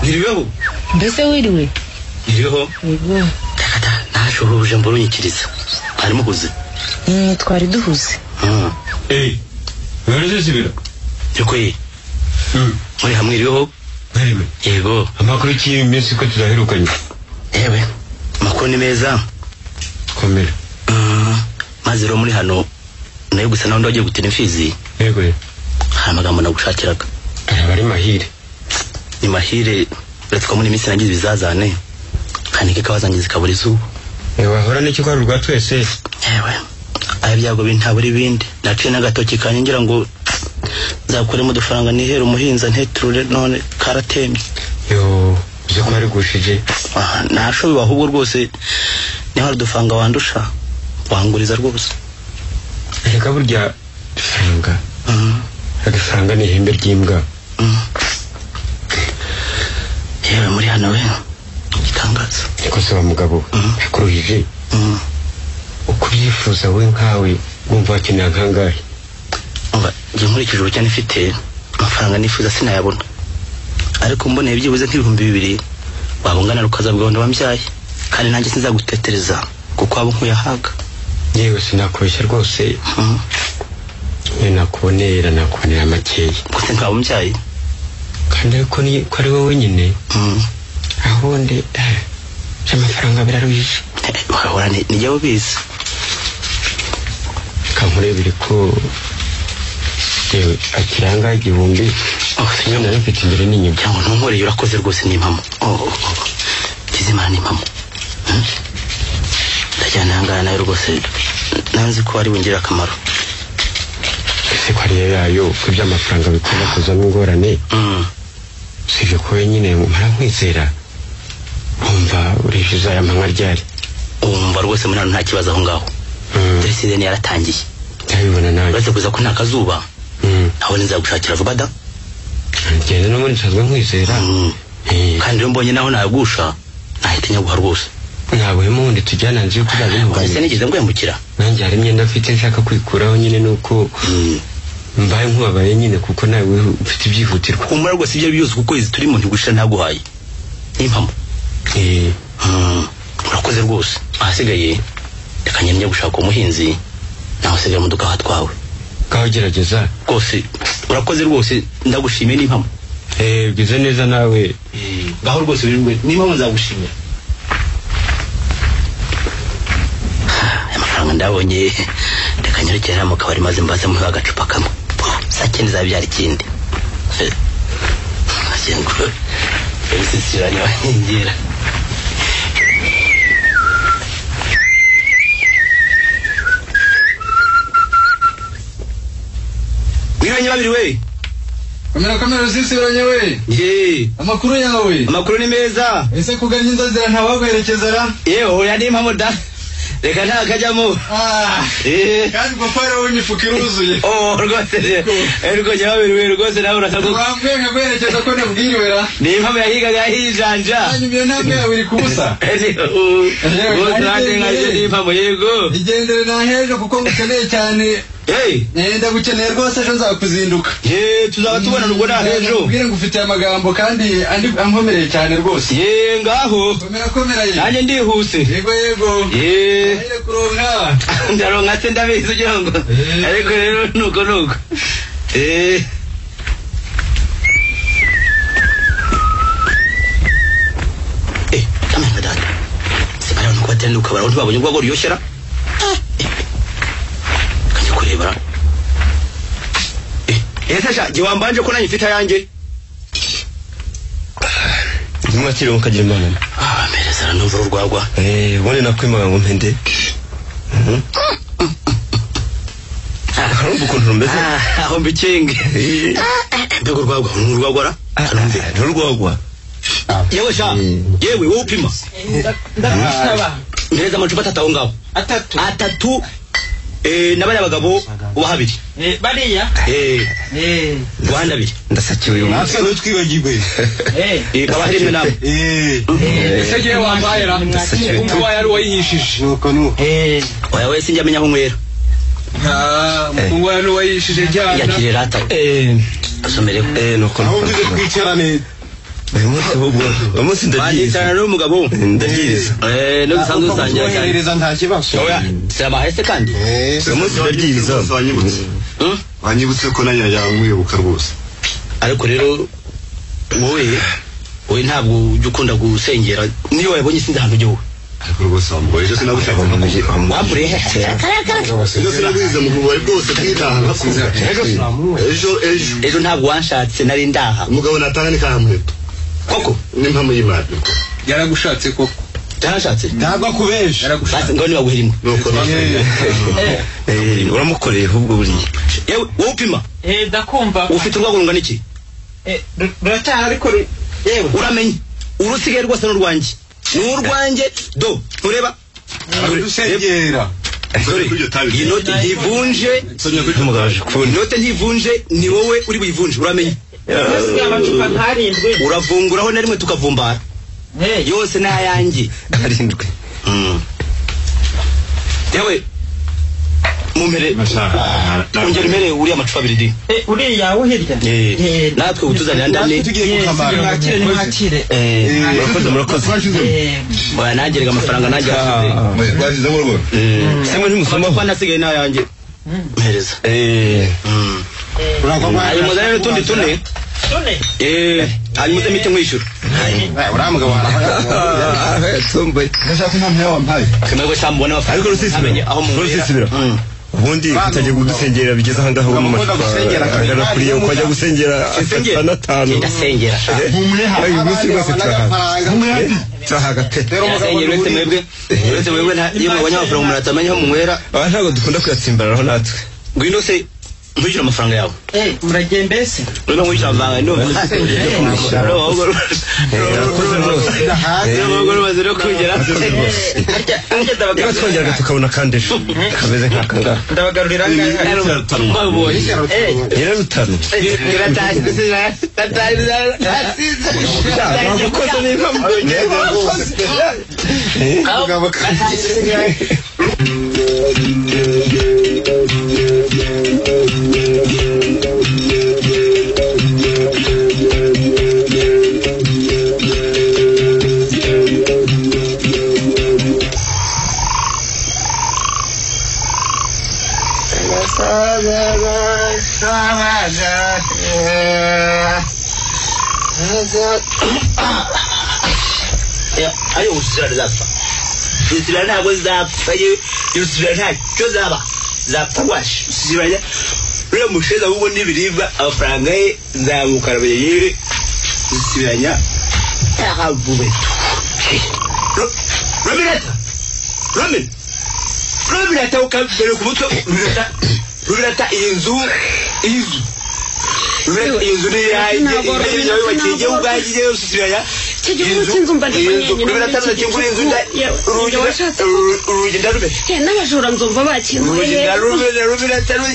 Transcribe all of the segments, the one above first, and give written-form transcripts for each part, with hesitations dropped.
Ngiriweho. Mbese wiriwe? Ngiriweho. Yego. Takata nashoboje mburunyikiriza. Harimo kuze. Twari duhuze. Wari zibira. Yokwe. Muri hamwe iriho. Bariwe. Yego. Amakuru ki iminsi ko turaherukanye. Ewe. Makuru ni meza. Komera. Maze ro muri hano nayo gusa naho ndagiye gutera imfizi. Yego. Hari amagambo nagushakiraga. Bari mahire. Ni mahire uretse ko muri minsi nagize bizazane. Kanike kawazangiza zikabura izuba. Wahora n'iki kwa rwa twese. Ewe. Aya byago bintabura ibindi. Naciye n'agatoki kanye ngira ngo zakuremo udufaranga nihera umuhinza nteturure none karatemye. Uzi ko ari gushije. Nashobe ahubwo rwose niho hari udufaranga wandusha wanguriza rwose. Reka burya faranga. Agafaranga ni ihembe ry'imbwa. Yewe muri hano we gitangaza. Niko se wa mugabo yakuruhije. Uko byifuza we nkawe wumva wakeneye nkangahe? Ngiye nkurikije urucyane ifite amafaranga nifuza sinayabona. Ariko mboneye byibuze nk'ibihumbi 2 wabungana rukazabwonda wambyaye kandi nanjye sinzagutetereza kuko abo nkuyahaga. Yewe sinakubeshya rwose. Nakubonera makeya. Gusa nkabumvyaye. Kandi ariko ni ko ari wowe nyine. Ahonde amafaranga biraruhije. Wahora ni jya ubizi. Kankurebere ko akiranga igihumbi. Sinyo nari mfite imbere n'inyuma. Cyangwa ntunkoreye urakoze rwose n'impamo. Kizimana n'impamo. Ndajyana hangana nawe rwose nanzi ko ari bungira akamaro. Ese ko ari yayo ko by'amafaranga bikunda kuzamo ingorane. Sivyo ko nyine mara nkwizera. Umva urishiza aya manywa ryari. Umva rwose muri hano nta kibazo aho ngaho. President yaratangiye. Ndabibona nawe. Uretse kuza ko nta kazuba. Aho nzagushakira vuba da. Ngende no muri nsazwe nkwizera. Kandi rero mbonye naho nagusha nahita nyaguha rwose. Ntabwo hemundi tujyana nzi ko uzabintuga. Ese nigeze ngwemukira. Nanjye hari imyenda mfite nshaka kwikuraho nyine nuko mbaye nkubabaye nyine kuko nawe ufite ibyihutirwa. Umura rwose ibyo byose kuko izi turimo ntigushira ntaguhaye. Impamo. Urakoze rwose. Ahasigaye yakanyenya gushaka umuhinzi naho sigara mu dukaha twawe. Kagerageza rwose. Urakoze rwose ndagushimiye n'impamo. Bize neza nawe. Gaho rwose n'impamo nzagushimira. Amafaranga ndabonye ndakanyarukira mu kabari maze mbaze mu agacupa kamwe. Sakindi zabyara ikindi. Asengo. Ebisisiranye wangira. Wiranye babiri we. Kamera rusisiranye we. Amakuru yawe. Amakuru ni meza. Ese kuganya inzazira ntabagwerekeza ra? Oya ni impamo da. Reka ntakajyamo. Kandi gopara wowe imifuka iruzuye. Rwose eriko nyabiri we rwose nawe urasako. Wambwe nkagwerekeza ko nabwiriwe ra. Ni impamo yahigaga hijanja. Hanyuma namwe yabiri kubusa. Rwose nande ngaje ni impamo yego. Igendere na hejo kuko ngukeneye cyane. Ndagukeneye rwose ejo nzakuzinduka. Tuzaba tubona nubwo na hejo. Ubwire ngufite amagambo kandi andi ankomereye cyane rwose. Ngaho. Komera ye. Nanjye ndihuse. Yego. Ahire kuronka. Ndaronka se ndabizi ugira ngo. Ariko rero nuko. Kamera dada. Sibara nuko atenduka bara ntibabonye ubwo ryoshera. Kurebara. Sha giwambanje ko nanyi fita yanjye. Mwakire mukagira imana. Mereza numva urwagwa. Ubone nakwimaga ngo mpende. Harumva ukuntu rumeze. Aho mbikenge. Mbego urwagwa ra? Kanumve. Urwagwa. Yewe sha. Yewe wowe upima. Ndashaba. Mereza amacupa 3 aho ngaho. 3. Nabari abagabo ubahabiri. Bariya? Rwanda biri. Ndasakiwe uyu munsi. Natwe twibagirwe. Kabahari mwe namwe. Ese gihe wambaye ra. Umwe yari wayihishije. Nuko. Oya wese njya menya nkumwera. Umwe yari wayihishije cyane. Yakire rata. Asomere. Nuko. Aho mbize twicarane. umunsi ndagiriza n'umugabo ndagiriza no bisanzwe usangira cyane nta kibazo oya saba hese kandi umunsi ndagiriza wanyibutse ko nanjye najyaga nkwibuka rwose ariko rero wowe ntabwo ujya ukunda gusengera niyo wabonye sinzi ahantu ujya wowe ariko rwose wamugore ejo sinagushaka wambure ejo sinaguhize mu bubari bwose bw'indaha ejo ntabwo wanshatse nari ndaha umugabo natanga ni kamuheto koko n'impamo y'imana yaragushatse koko yarashatse ntabwo akubesha yaragushatse ngo niba guhirimo nuko uramukoreye ahubwo buriya yewe wowe upima ndakumva ufite urwego rungana iki ruracyari ariko yewe uramenye urusigaye rwose n'urwanjye n'urwanjye do ntureba dusengera iyi note ntivunje note ntivunje ni wowe uri buyivunje uramenye amacupa ntarindwe uravunguraho na rimwe tukavumbara yose ni ayanjye arindwi yewe mumpere ongera impere uriya amacupa abiri di uriya wo hirya natwe utuzanira ndane mwakire murakoze nangerega amafaranga nanjye bashyizemo rwose semwe ntimusomaho nasigaye n'ayanjye mpereza hanyuma uzane n'utundi tune hanyuma uze mite nkwishyura uriya mugabo aratomboye ndashaka impamvu yawe wampaye mwebwe samubone amafaranga ariko rusisibira ubundi utajya kudusengera bigeze aha ngaha mu macupa agana kuri iyo ukajya gusengera atanu ndasengera uyu munsi rwose turahaga pe uretse mwebwe iyo mwabonye amafaranga umuntu atamenya aho munywera ntabwo dukunda kuyatsimbararaho natwe ngwino se nkwishyura amafaranga yawe muragenda ese urimo nkwishyura amafaranga n'ubu rumaze no kugera niba twongeraga tukabona kandi ejo kameze nk'aka ngaha ndabagarurira nyirarutano nagukoze niba ayo usira zapfa usira ntabwo zapfa usira ntacyo zaba zapfwash usira uriya musheza ahubwo n'ibiribwa amafaranga ye nzamukarabe yere usiranya taravubeto Robinata ukabere ku mutwe Robinata inzu inzu ni yayi yayi wakiye ugagiye usiranya n'abajura nzumva bakinzuye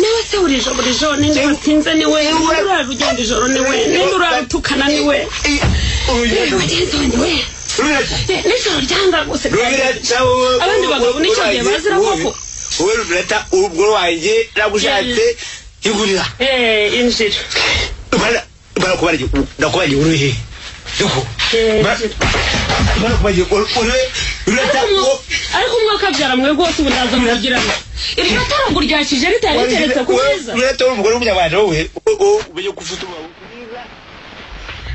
n'abase buri joro ninde watinze ni we urara ugenda ijoro ni we ninde uratukana ni we mugenzi we ni we nijoro ryangaguse abandi bagabo n'icyo gihe bazira koko wowe Robinata ubwo wanjye nagushatse igurira injira ndakubaye uruhe yuko ariko umwaka byara mwe rwose ubu ndaza muragirana iryo tarango ryakije ritari riteretse ku meza urete umugore w'umunyarwanda wowe umenye kufuta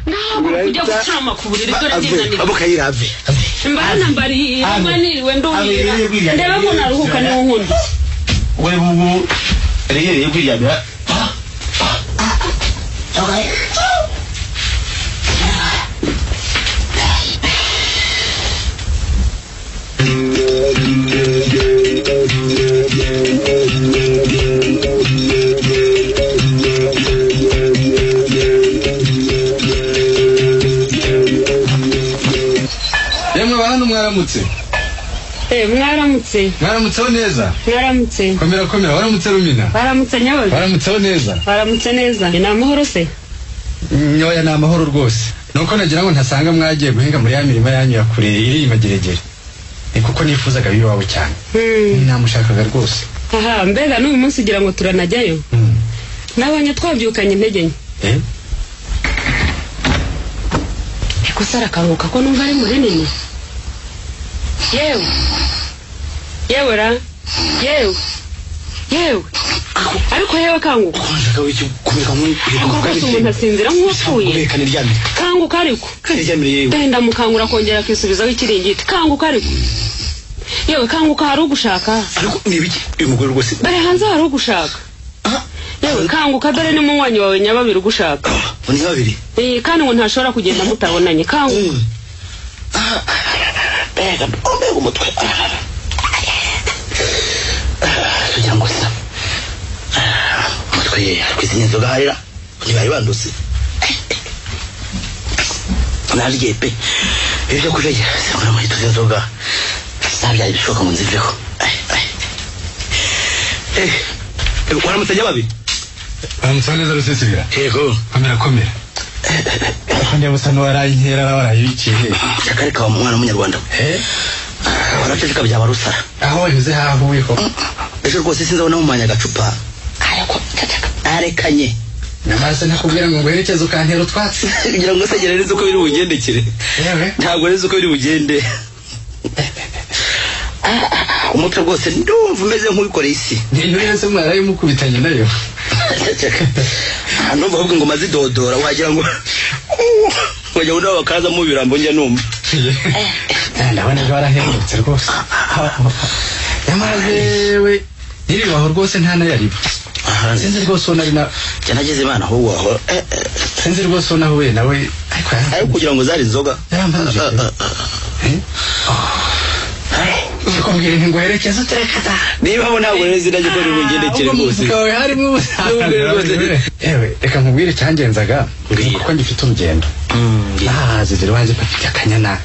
ntabwo kujya gucama ku buriri dore ngenanira abukayirave mbana mbari amaniriwe nduhira ndeba ko naruhuka niwo nkunda we bubu reyere kwiryaga yemwe bantu mwaramutse mwaramutseho neza mwaramutse komera waramutse Rumina baramutse nyawe waramutseho neza baramutse neza ni amahoro se nyoya ni amahoro rwose nuko nagira ngo ntasanga mwagiye guhinga muri ya mirima yanyu ya kure iri imageregere ni kuko nifuzaga biwawe cyane namushakaga rwose aha mbega n'uyu munsi ugira ngo turanajyayo nabonye twabyukanye intege nke ariko sara karuhuka ko numva ari munini yewe ra yewe ariko yewe kanguka konjaka wiki kumeka umuntu asinzira nk'uwapfuye kanguka ariko ndenda mukangura kongera kwisubizaho ikiringiti kanguka ariko yewe kanguka hari ugushaka ariko nibiki uyu mugore rwose bare hanze hari ugushaka yewe kanguka dore ni munywanyi wawe nyababiri ugushaka ni babiri kandi ngo ntashobora kugenda mutabonanye kanguka bega umutwe kugira ngo sa umutwe kwizinya inzoga harira ntibari banduse narye pe ibyo kurya singura mu tuzi inzoga sabya ibishoka mu nziveho waramutse babi baramutse neza rusesibira yego komera kandi abusano warayinkera warayibiciye cyakare ka umwana w'umunyarwanda waraceceka byaba rusara aho wanyuze hahuye ko ejo rwose sinzabona mu manya gacupa ariko cacaka arekanye namase nakubwira ngo ngwerekeze ukantera utwatsi kugira ngo segerereze uko biri bugendekere ntabwo reze uko biri bugende umutwe rwose ndumva umeze nk'uwikoreye isi niyo yose mwaraye mukubitanye nayo numva ahubwo ngo mazidodora wagira ngo wajya undi bakaza mu birambo njya numva ndabona ko warahindutse rwose yamazewe niribaho rwose nta nayariba sinzi rwose nari na nageze imana ahubwo aho sinzi rwose nawe nawe ariko kugira ngo zari inzoga yarambaje kumbwira ngo herekeza uterekata niba abo ntabwo rero zirajye ko ribugendekere rwose kawe harimo ewe reka nkubwire cyangenzaga kuko ngifite urugendo zizira wanjye mfite akanyana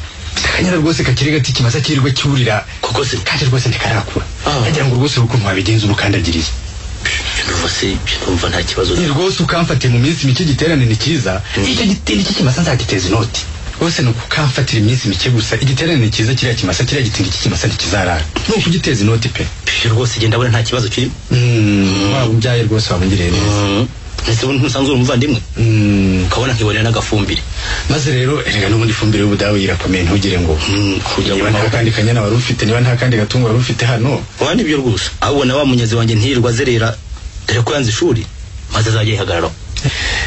rwose kakiri gati kimasa kirirwa cyurira kuko se kandi rwose ndikarakura ndagira ngo rwose ukuntu wabigenza urukandagiriye rwose numva nta kibazo ni rwose ukamfatiye mu minsi mike giterane ni cyiza icyo gitindi cy'ikimasa nzagiteza inoti rwose ni ukamfatira iminsi mike gusa igiterane ni cyiza kiriya kimasa kiriya gitindi cy'ikimasa ntikizarara ni ukugiteza inoti pe rwose genda abona nta kibazo kirimo waba umbyaye rwose waba ungiriye neza ese ntusanzwe uri umuvandimwe ukabona nkibonera n'agafumbire maze rero erega n'ubundi fumbire y'ubudawe irakomeye ntugire ngo kugira ngo nta kandi kanyana wari ufite niba nta kandi gatungo wari ufite hano wa nibyo rwose ahubwo wa munyezi wanjye ntirirwa azerera dore ko yanze ishuri maze azajya yihagararaho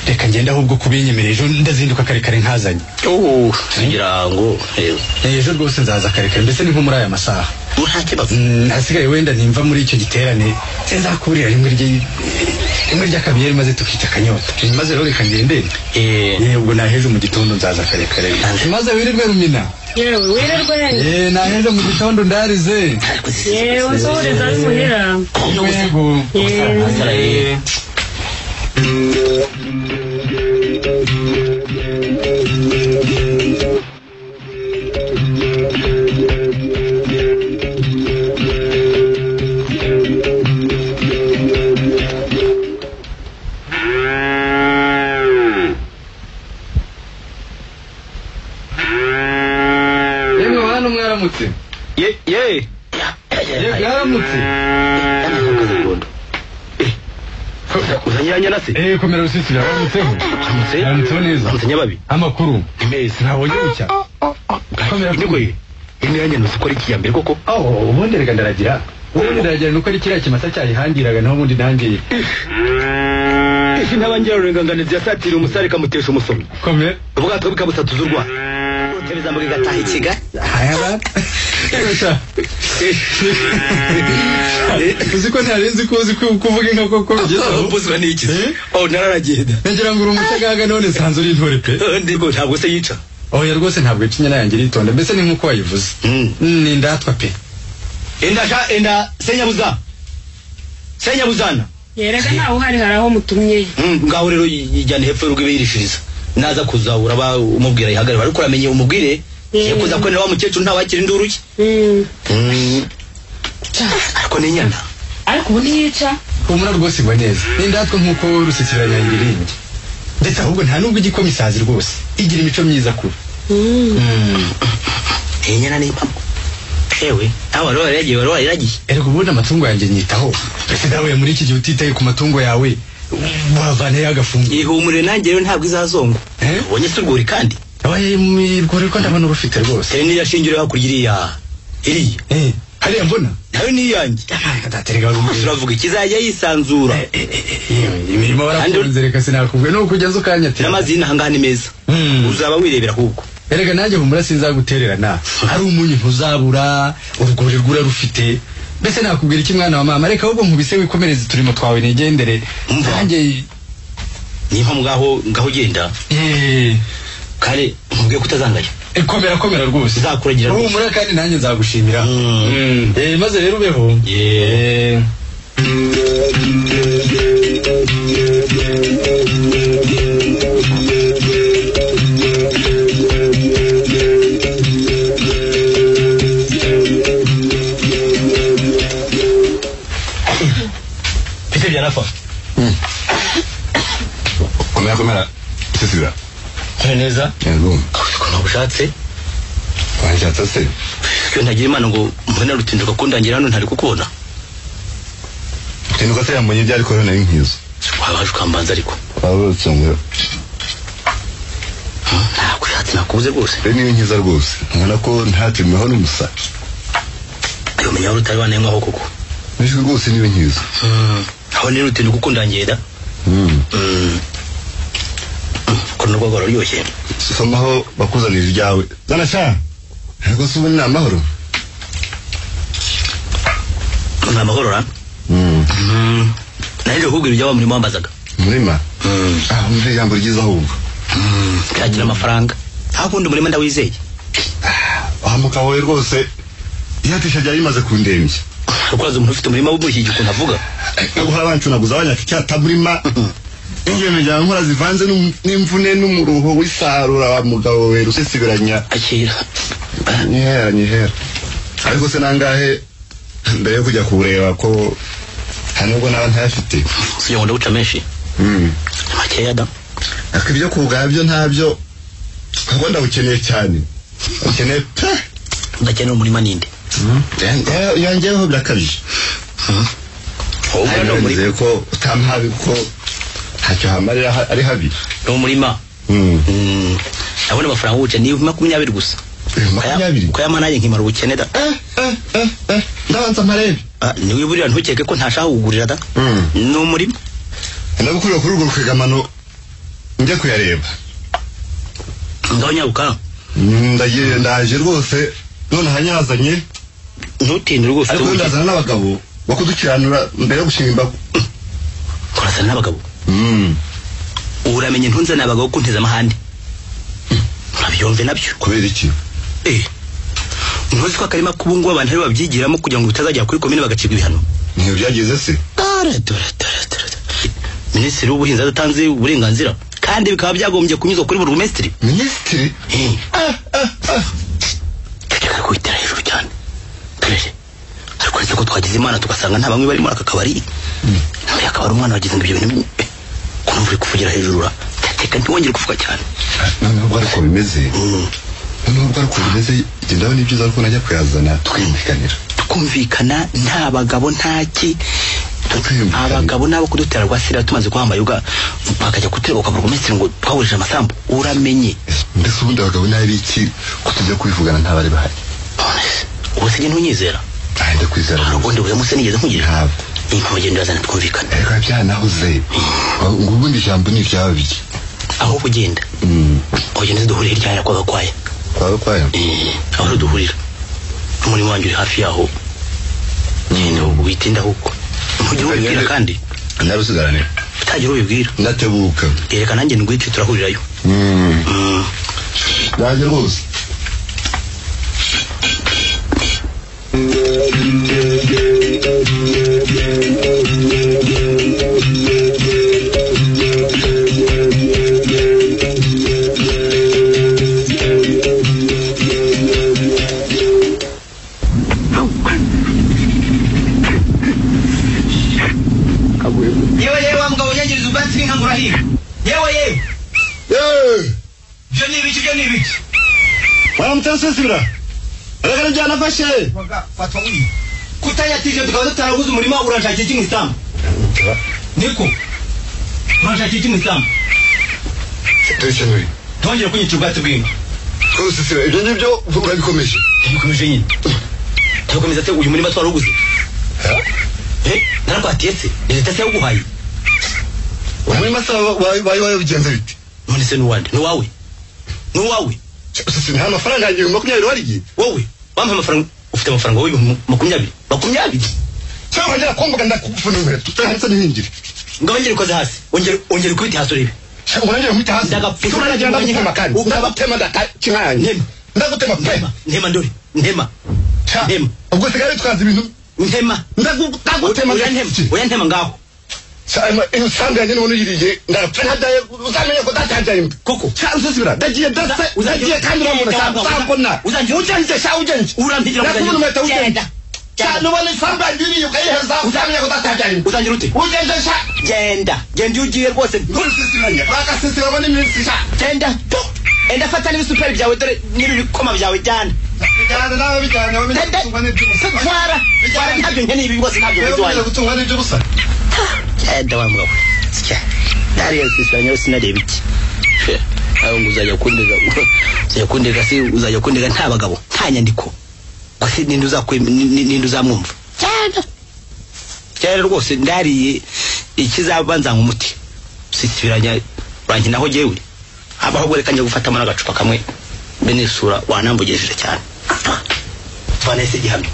reka ngenda ahubwo kubinyemerera ejo ndazinduka kare nkazanye tugira ngo ejo rwose nzaza kare mbese ni nko muri aya masaha nta kibazo hasigaye wenda nimva muri icyo giterane sinzakuburira rimwe ry'akabiyeri maze tukita akanyota maze rero reka ngende ubwo naheje mu gitondo nzaza kare maze wirirwe rumina yewe wirirwe naheje mu gitondo ndarize yewe nsohoreza muhira yego mwaramutse mwaramutse uzanyiranye na se komera rusisira waramutseho waramutseho neza waramutse nyababi amakuru ni meza ntabonye bucya komera nikoye imyanya nuzi ko ari ikiyambere koko ubundi reka ndaragira nuko ari kiriya kimasa cyayihangiraga naho ubundi nanjye n'abangira urenganganizi yasatira umusare kamutesha umusoro komera ubwato bukabutatuza urwa tebeza muri gataha ikigali uzi ko ntarenzi ko uzi kuvuga inka koko bigezaho mbuzwa n'iki nararagenda nagira ngo uri umucagaga none sanze uri intore pe ndiko ntabwo se yica oya rwose ntabwo ikinya yanjye ritonda mbese ni nkuko wayivuze ni indatwa pe enda senyabuzana yerega nawe uhari haraho mutumye ngaho rero yijyana hepfo y'urugo ibirishiriza naza kuzabura ba umubwira yihagarara ariko uramenye umubwire yakuza ko wa mukecuru ntawakira induru ye ariko ni nyana ariko ubu ntiyica humura rwose igwa neza n'indatwa nk'uko rusisira yangirimbye ndetse ahubwo nta nubwo igikoma isazi rwose igira imico myiza kuba iyi nyana ni impamo ewe aho wari wariragiye erega ubundi amatungo yanjye nyitaho mbese nawe muri iki gihe utitaye ku matungo yawe wavanayo agafungo ihumure nanjye rero ntabwo izazongwa ubonye se urwuri kandi abaye mirwore ko ndabona urufite rwose tene yashingire hakurya iriya hariya mbona nayo ni yanjye kataterega uravuga ikizajya yisanzura imirimo barakunze reka sinakubwe no kugeza ukanyatira n'amazina hangana ni meza uzaba wirebera ahubwo erega nanjye humura sinzagutererana ari umunyu ntuzabura urugori rwura rufite mbese nakubwira iki mwana wa mama reka ahubwo nkubise wikomereze turimo twawe nigendere nanjye niba ngaho genda kare nkubwiye kutazangaya komera rwose uzakuragira humura kandi nanjye nzagushimira maze rero ubeho Pite byarafa komera sisira neza yego ko nabushatse wanshatse se cyo ntagira imana ngo mbona rutinduka kundangira hano ntari kukubona tinduka se yamenye byari ko nari nkizo wabaje ukambanza ariko waburutse ngo ntabwo yatse nakubuze rwose ni nkiza rwose nkana ko ntatimweho n'umusa ayo menya wari utari wanengwaho koko nishwe rwose niwe nkiza aho ni rutinduka kundangira ko nubwo rwaryoshye somaho bakuzanira ibyawe zana sha ntabwo se ubu ni amahoro ni amahoro ra naje kukubwira ibyawe murimo wambazaga umurima umva ijambo ryiza ahubwo kagira amafaranga hakundi umurima ndawizeye wamuka wowe rwose ihatisha ryari rimaze kundembya ukwaza umuntu ufite umurima w'umuhigi ukuntu avuga guhora abancunaguza abanyaka icyatamurima ingene njya nkora zivanze n'imvune n'umuruho w'isarura wa mugabo we rusesibiranya akira nyihera ariko se nangahe mbere yo kujya kureba ko nubwo naba ntayafite sijya ngo ndaguca menshi makeya da ariko ibyo kubwabyo ntabyo ahubwo ndawukeneye cyane ukeneye pe udakenera umurima ninde yangeyeho birakabije nizeye ko utampabi ko ntacyo hamarira ari habi ni umurima ndabona amafaranga wuce ni 20 gusa 20 ko yamananye nkimara ubukene da ndabanza mparebe niwiburira ntukeke ko ntashaka kugurira da ni umurima ndagukurira kuri urwo rwegamano njye kuyareba ngaho nyaruka ndaje rwose none hanyazanye ntutinde rwose ariko ndazana n'abagabo bakudukiranura mbere yo gushinga imbago kurasana n'abagabo uramenye ntunze n'abagabo kunteza amahandi urabyumve nabyo kubera iki ntuzi ko akarima k'ubungubu abantu ari babyigiramo kugira ngo bitazajya kuri komine bagacibwa ibihano niyo byageze se minisitiri w'ubuhinzi adatanze uburenganzira kandi bikaba byagombye kunyuzwa kuri buri minisitiri tegeka kwitera hejuru cyane turere ariko nzi ko twagize imana tugasanga nta bamwe bari muri aka kabari nawe akaba ari umwana wagize ngo ibyo bintu kumva uri kuvugira hejuru reka ntiwongere kuvuga cyane nubwo ariko bimeze nubwo ariko bimeze genda ni byiza ariko najya kuyazana tukumvikana nta bagabo ntaki abagabo nabo kudutera rwasira tumaze kwambaye uga bakajya kutureba kwa burugumesitiri ngo twahurije amasambu uramenye mbese ubundi abagabo nabi iki kutujya kubivugana ntabari bahari ubuse nge ntunyizera ndakwizera ubundi buze muse nigeze nkugira impamugendo yazana twumvikana reka byanahuze ngo ubundi ijambo ni iryawe biki aho kugenda ugende duhurire ryahera kwa Gakwaya aho duhurira umurimo wanjye uri hafi yaho genda witinda ahubwo ntugire ubibwira kandi narusigarane utagira ubibwira ndatebuka reka nanjye ngwite turahurirayo ndaje rwose yewe wa mugabo yangiriza ubwatsi bw'inka ngurahiga yewe byo ni ibiki waramutesesibira aragana njyana afashe fatwa w'iyi kutayatije tukaba tutaraguze umurima urashakira iki mu isambu niko urashakira iki mu isambu ntongere kunyica ubwatsi bw'inka. Rusisira ibyo ngibyo urabikomeje. Bikomeje nyine. Tukomeza te uyu murima twaruguze. Narakwatiye se. Leta se yaguhaye. Umurima se wayo bigenze bite? None se nuwande? Nuwawe? Nuwawe? Rusisira nta mafaranga yanjye 20 warigiye. Wowe wampa amafaranga ufite amafaranga wowe 20. 20? Cyangwa njya kongoga ndakufuna imbere. Tutahanze n'ingiri. Ngabangire koze hasi. Ongere kubita hasi urebe. Urangire kumita hasi. Ndagapfika uragenda gutema kandi. Ndagutema ndakakinganye. Ndagutema pe. Ntema ndori. Ntema. Ntema. Ubwo sigari twazi ibintu. Ntema. Ndagutema. Oya ntema ngaho. Cyama insanga yanjye n'umuntu yiriye ndapfana daye uzamenye ko datajaye koko chanzo sibira dagiye dase uzagiye kandi uramuna sambona ujanje sha ujanje urampigira ujanje cyane wale samba ndiri yukayeheza uzamenye ko datajaye uzanje rute ujanje sha genda ugiye rwose ntusisiranye bakasisira bane minsi sha genda enda fata n'ibisuperi byawe dore n'ibikoma byawe cyane bijyana nawe bijyana wamenye twara ntabyo nkene ibi rwose ntabyo bizwaye gutungana ibyo gusa Eda wa mugabo. Sike. Dari yasisanya sinareba iki. Aho nguzajya kundega si uzajya kundega nta bagabo nta nyandiko. Gusa nindu uzamwumva. Cyane rwose ndariye ikizabanza nk'umuti. Sisibiranya banki naho jewe. Abaho gwerekanye gufata amara gacupa kamwe benesura wanambugejeje cyane. Vanessa gihamye.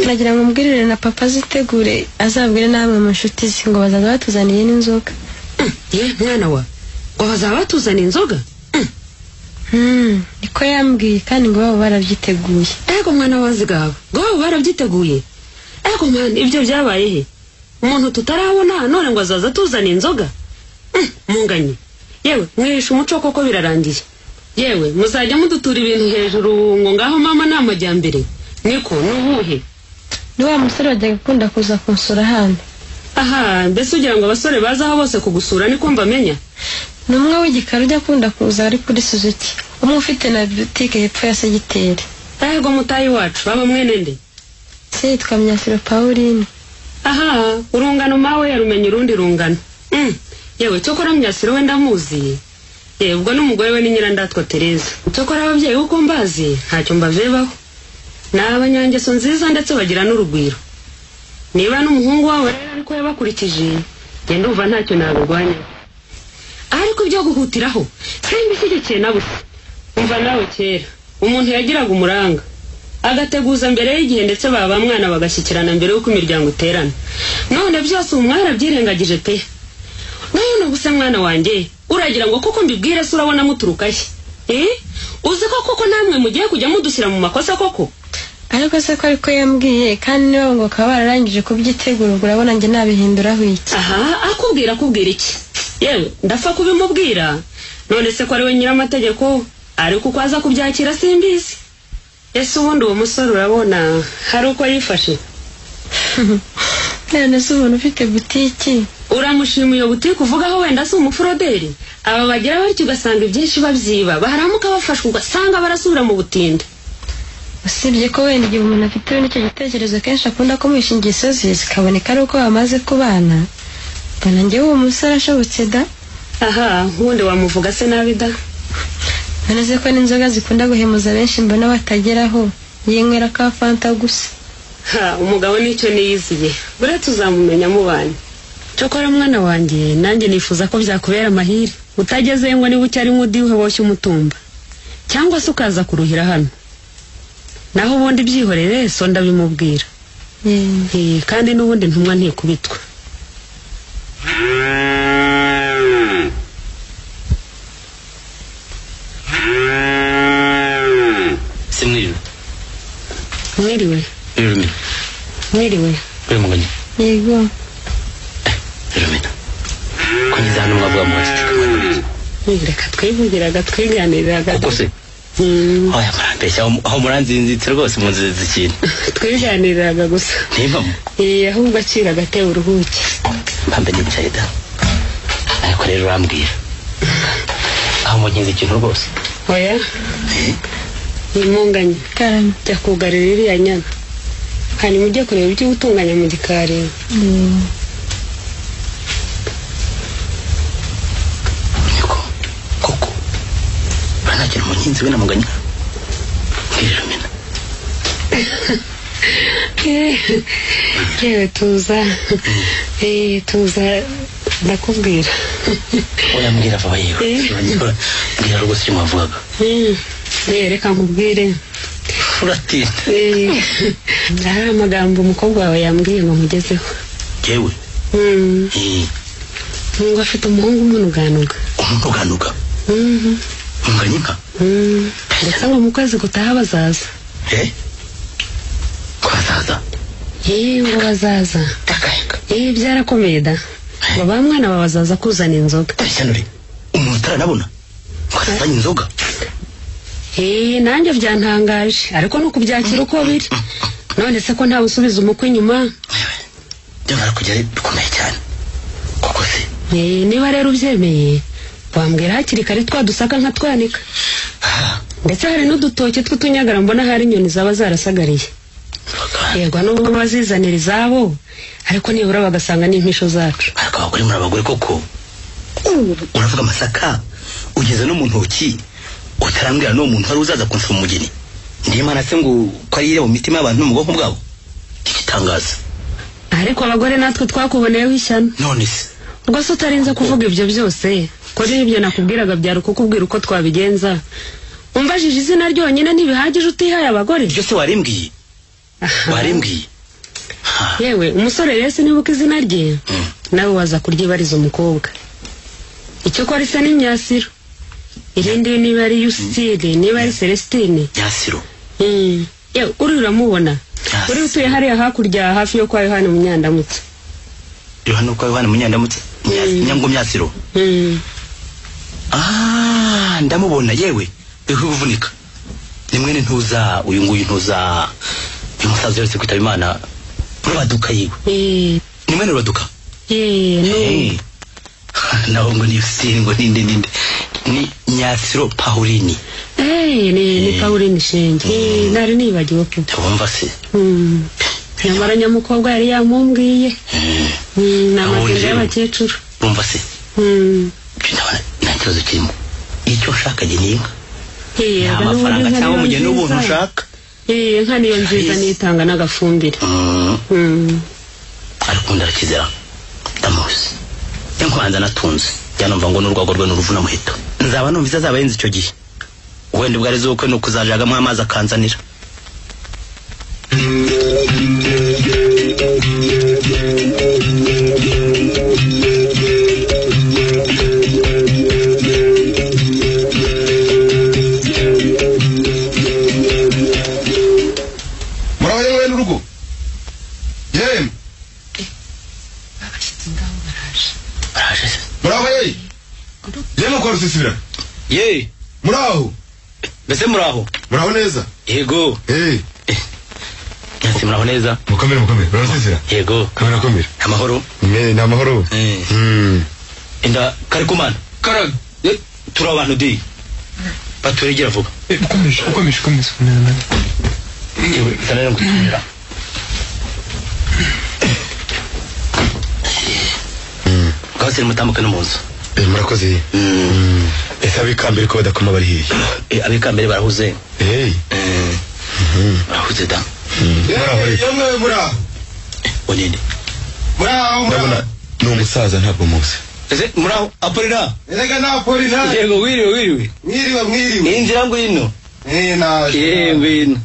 nagira ngo mbwirire na papa zitegure azabwire namwe mu nshuti ze ngo bazaza batuzaniye n'inzoga. Mwana wa ngo bazaza batuzaniye inzoga? Niko yambwiye kandi ngo baba barabyiteguye. Ego mwana wazigaba ngo baba barabyiteguye. Ego mwana ibyo byabaye he? Umuntu tutarabona none ngo azaza tuzaniye inzoga? Munganye yewe mwishe umuco koko birarangiye. Yewe muzajya mudutura ibintu hejuru ngo ngaho mama namajyambere. Niko nubuhe? Ni wa musore wajyaga gukunda kuza kunsura hano. Aha, mbese ugira ngo abasore baza aho bose kugusura niko mbamenya? Ni umwe w'igikara ujya akunda kuza ari kuri Suzuki. Umwe ufite na boutique hepfo ya Segiteri. Ego mutayi wacu baba mwene nde? Se yitwa Myasiro Pauline. Aha, urungano mawe yarumenye urundi rungano. Yewe cyokora Myasiro we ndamuzi. Yewe ubwo n'umugore we ni Nyirandatwa Tereza. Cyokora ababyeyi uko mbazi ntacyo mbavebaho. N'abanyangeso nziza ndetse bagira n'urugwiro. Niba n'umuhungu wawe rero ariko yabakurikije genda umva ntacyo nabirwanya. Ariko ibyo guhutiraho simbishyigikiye na busa. Umva nawe kera umuntu yagiraga umuranga agateguza mbere y'igihe ndetse baba mwana bagashyikirana mbere y'uko imiryango iterana. None byose umwara byirengagije pe. None ubuse mwana wanjye uragira ngo koko mbibwire se urabona muturukaye? Uzi ko koko namwe mugiye kujya mudushyira mu makosa koko? Ariko se ko ariko yambwiye kandi niba ngo akaba bararangije kubyitegura ubwo urabona njye nabihinduraho iki? Aha akubwira iki? Yewe ndapfa kubimubwira. None se ko ari we nyiramategeko ariko uko aza kubyakira simbizi. Ese ubundi uwo musore urabona hari uko yifashe? None se umuntu ufite butiki uramushima iyo butiki uvugaho wenda si umufuroderi? Aba bagira batyo ugasanga ibyinshi babyiba baharamuka bafashwe ugasanga barasubira mu butinde. Usibye ko wenda igihe umuntu afite n'icyo gitekerezo kenshi akunda ko mwisha ingeso ze zikaboneka ari uko bamaze kubana. Mbona njyewe uwo musore ashobotse da. Aha nkundi wamuvuga se nabi da. None se ko n'inzoga zikunda guhemuza benshi mbona batageraho yinywera ka fanta gusa. Umugabo nicyo niyiziye bure tuzamumenya mubanye. Cyokora mwana wanjye nanjye nifuza ko byakubera amahire utageze ngo niba ucyari nk'udi uhoboshye umutumba cyangwa se ukaza kuruhira hano. Naho ubundi byihorere so ndabimubwira. Kandi n'ubundi ntumwa ntikubitwa. Simwiriwe. Mwiriwe. Mwiriwe. Munganye. Yego. Filomena. Ko nizana mwavuga mu cicika. Reka twivugiraga twiganiriraga. Kuko se oya marambeshya aho muranzinzitse rwose munzi z'ikintu. Twiganiriraga gusa. Nimpamo. Ahubwo akira gate uruhuke. Mpambe nicaye da. Ariko rero urambwira. Aho mugenzi ikintu rwose. Oya. Imunganye karame jya kugarira iriya nyana hanyuma ujye kureba ibyo gutunganya mu gikari. Niko koko banagira umuhinzi we namuganya Kirumina. Yewe tuza ndakubwira. Oyambwira vuba yewe mbwira rwose icyo mwavugaga. Reka nkubwire uratinda. Hari amagambo umukobwa wawe yambwiye ngo mugezeho. Yewe ngo afite umuhungu umunuganuga. Umunuganuga? Munganyika? Ndetse ngo mu kwezi gutaha bazaza. Bazaza? Ngo bazaza. Byarakomeye da. Ngo ba mwana babazaza kuzana inzoga. Shanuri umuntu utaranabona ko azanye inzoga. Nanjye byantangaje ariko no kubyakira uko biri. None se ko nta usubiza umukwe inyuma. Byamara kugera bikomeye cyane. Koko se? Niba rero ubyemeye wambwira hakiri kare twadusaka nka twanika. Ndetse hari n'udutoke tw'utunyagara mbona hari inyoni zaba zarasagariye. Yego n'ubwo bazizanira izabo ariko nibura bagasanga n'impisho zacu. Ariko abagore muri abagore koko uravuga amasaka ugeze no mu ntoki utarambwira no muntu wari uzaza kunsaba umugeni. Ndiye mana se ngo ko ari mu mitima y'abantu mu bwoko bwabo. Ikitangaza. Ariko abagore natwe twakuboneyeho ishyano. None se ubwo se utarinze kuvuga ibyo byose ko n'ibyo nakubwiraga byari kukubwira uko twabigenza. Umbajije izina ryonyine ntibihagije utihaye abagore. Byose warimbwiye. Warimbwiye. Yewe umusore rese nibuka izina rye nawe waza kuryibariza umukobwa. Icyo ko ari se ni Myasiro. Irindi niba ari Yusitire niba ari Celestine. Myasiro. Yewe uri uramubona. Uri utuye hariya hakurya hafi yo kwa Yohana Munyandamutse. Yohana kwa Yohana Munyandamutse? Nyango Myasiro. Ndamubona yewe uvunika. Ni mwene ntuza uyu nguyu ntuza uyu musaza yose kwitaba Imana Rubaduka yiwe. Ni mwene Rubaduka? No. Naho ngo ni Yusitire ngo ninde ni Myasiro Pauline. Ni Pauline Shenge. Nari nibagiwe ko. Wumva se? Nyamara nyamukobwa yari yamumbwiye. N'amazina y'abakecuru. Wumva se? Ndabona nta kibazo kirimo. Icyo ushaka ni inka. Nta mafaranga cyangwa umugeni w'ubuntu ushaka. Inka niyo nziza nitanga n'agafumbire. Ariko ndarakizera ndamuzi. Yankwanza natunze. Yanumva ngo n'urwago rwe n'uruvuna muheto. Nzaba numva izazaba yenze icyo gihe. Wenda ubwo ari zo ko no kuzajagamo amazi akanzanira. Muraho yewe n'urugo. Yem. Baraje. Muraho yewe. Yem ko rusisibira. Ye. Muraho. Bese muraho. Muraho neza. Yego. Yasi muraho neza. Mukomere. Barasizira. Yego. Kamera komera. Amahoro. Ni amahoro. Inda Karikumana. Karag. Turi abantu di. Baturegera vuba. Ukomeje. Yewe sanera ngutumira. Kasi mutambuka no muzo. Murakoze. Ese abikambere ko badakoma bari hiye. Abikambere barahuze. Barahuze da. Yemwe muraho. Onene. Muraho. Ndabona ni umusaza ntabwo muzi. Ese muraho Apolina. Erega na Apolina. Yego wiriwe. Mwiriwe. Inzira ngwino. Naje. Ngwino.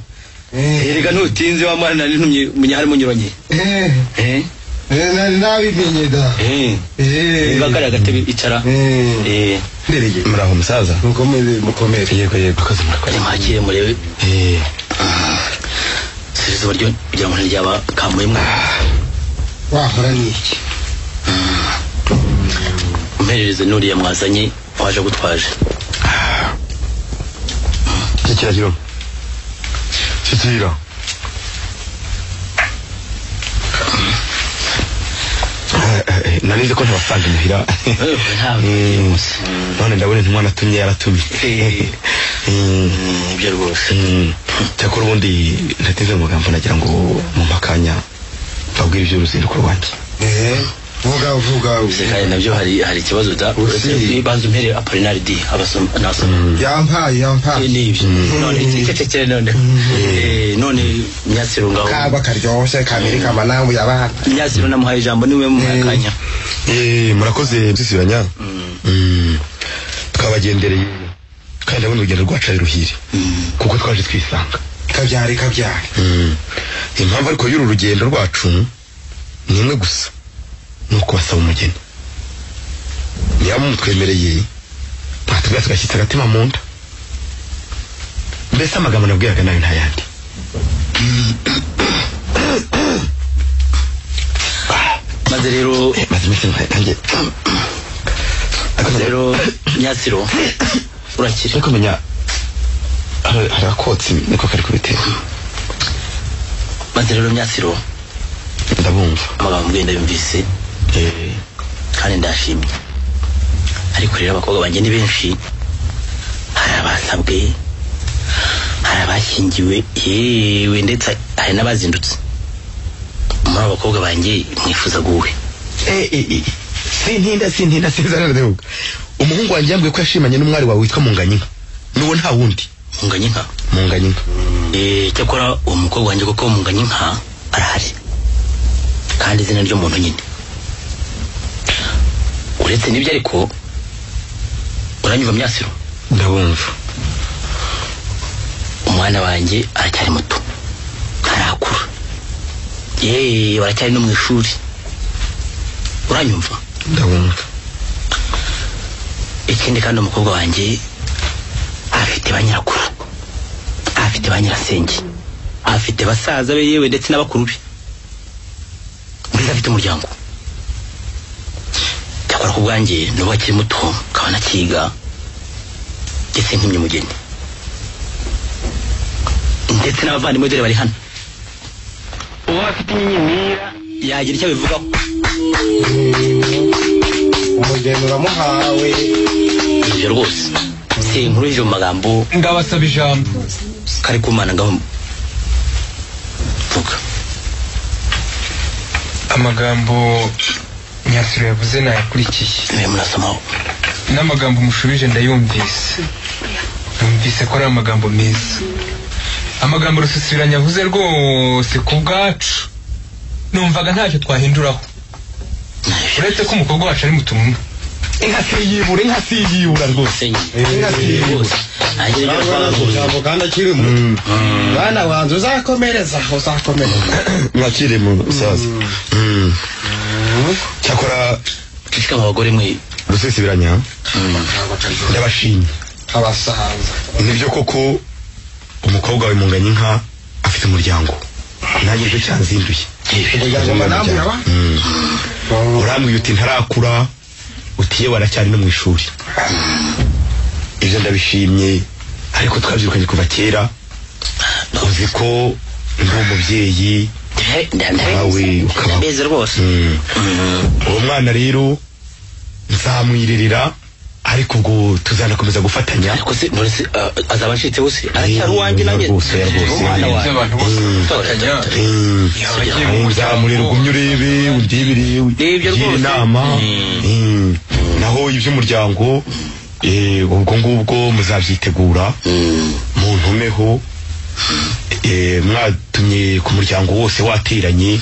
Erega nutinze wa mwana ntumye munyari munyuranye. Nari nabimenye da. Ngakara gatebe icara. Nderege. Muraho umusaza. Mukomere. Yego akazi murakoze. Mwakiye murebe. Sirizo baryo kugira ngo ntiryaba kamuye mwe. Wahora niki? Mperereze nuriya mwazanye waje gutwaje. Shikira. Narize ko ntabasanga muhira. Ntabwo. None ndabona umwana atumye yaratumye. ibyo rwose cyakora ubundi ntateze mu magambo nagira ngo mu makanya babwire iby'uruzinduko rwanjye vuga kandi nabyo hari ikibazo da banza umpere Apollinaire D abasoma nasoma yampaye n'ibyo none ikicekere none Myasiro ngaho kaba karyoshye kamiri kamanamu yabana Myasiro namuhaye ijambo niwe mu makanya murakoze byisibiranya twabagendereye kandi ndabona urugendo rwacu ari ruhire kuko twaje twisanga kabyare impamvu ariko y'uru rugendo rwacu ni imwe gusa nuko basaba umugeni niba mutwemereye twatubwira tugashyitsa agatima mu nda mbese amagambo nabwiraga nayo ntayandi maze rero iminsi ntange rero Myasiro urakira ariko menya hari akotsi niko kari kubitera maze rero Myasiro ndabumva amagambo ngenda yumvise kandi ndashimye ariko rero abakobwa banjye ni benshi hari abasabwe hari abashyingiwe yewe ndetse hari n'abazindutse muri abakobwa banjye mwifuza guwe sintinda sinzana ndavuga umuhungu wanjye yambwiye ko yashimanye n'umwari wawe witwa Munganyinka nuwo nta wundi Munganyinka cyakora uwo mukobwa wanjye kuko Munganyinka arahari kandi izina ry'umuntu nyine uretse n'ibyo ariko uranyumva Myasiro ndabumva umwana wanjye aracyari muto ntarakura baracyari no mu ishuri uranyumva ndabumva ikindi kandi umukobwa wanjye afite ba nyirakuru afite ba nyirasenge afite basaza be yewe ndetse n'abakuru be mbese afite umuryango cyakora ku bwanjye n'ubu akiri muto kabona akiga ndetse nk'imye umugeni ndetse n'abavandimwe dore bari hano uwo afite inyinyimira yagira icyo abivugaho umugeni uramuhawe ibyo rwose sinkuruje mu magambo ndabasaba ijambo kari kumana ngaho vuga amagambo Myasiro yavuze nayakurikiye niwe munasomaho n'amagambo mushubije ndayumvise numvise ko ari amagambo meza amagambo Rusisibiranya yavuze rwose ku bwacu numvaga ntacyo twahinduraho uretse ko umukobwa wacu ari mutumwa inka siyibura rwose ijambo kandi akirimo bana wanze uzakomereza mwakire mu saza cyakora kishika abagore mwe Rusisibiranya ndabashimye abasaza nibyo koko umukobwa we Munganyinka afite umuryango nanjye cyo cyanzinduye urambwiye uti ntarakura utiye waracyari no mu ishuri ibyo ndabishimye ariko twabyirukanye kuva kera uzi ko ndi umubyeyi nawe ukaba ndabeze rwose uwo mwana rero nzamwiririra ariko ubwo tuzanakomeza gufatanya ariko se none azaba acitse bose aracyari uwanjye nanjye umwana wawe nzamurira ugumye urebe undibire ugire inama naho iby'umuryango ubwo ngubwo muzabyitegura muntumeho mwatumye ku muryango wose wateranye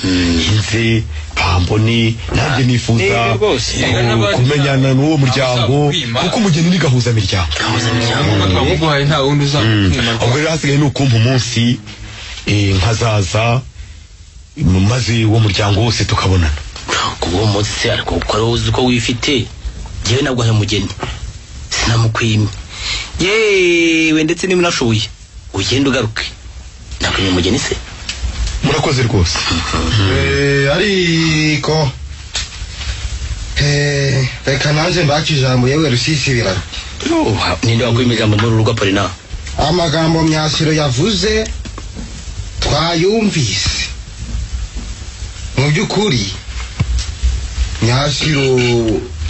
inze bambone nanjye nifuza kumenyana n'uwo muryango kuko umugeni ni gahuzamiryango twamuguhaye nta wundi uzakwima ubwo rero hasigaye ni ukumva umunsi nkazaza maze uwo muryango wose tukabonana kubwo munsi ariko uko ari uzi ko wifite jewe nabwo ayo mugeni sinamukwimye yewe ndetse niba unashoboye ugenda ugaruke nakwimye umugeni se murakoze rwose ariko reka nanjye mbaki ijambo yewe Rusisibiranya ninde wakwimye ijambo muri urugo Apollinaire amagambo Myasiro yavuze twayumvise mu by'ukuri Myasiro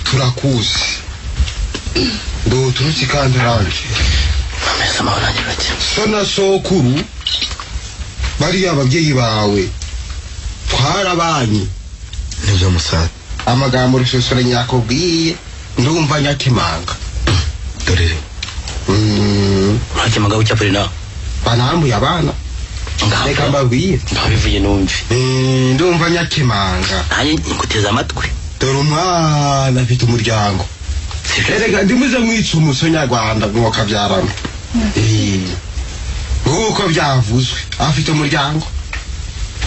turakuzi ndo turutse kandi aranje so na sokuru bari ababyeyi bawe twarabanye nibyo musaza amagambo rusosora nyakubwiye ndumva nyakimanga dorere Hakimanga ucyapuri na banambuye abana reka mbabwiye babivuye numve ndumva nyakimanga nanjye nguteza amatwi dore umwana afite umuryango erega ndimuze mwica umusonyarwanda mwuka byarama uko byavuzwe afite umuryango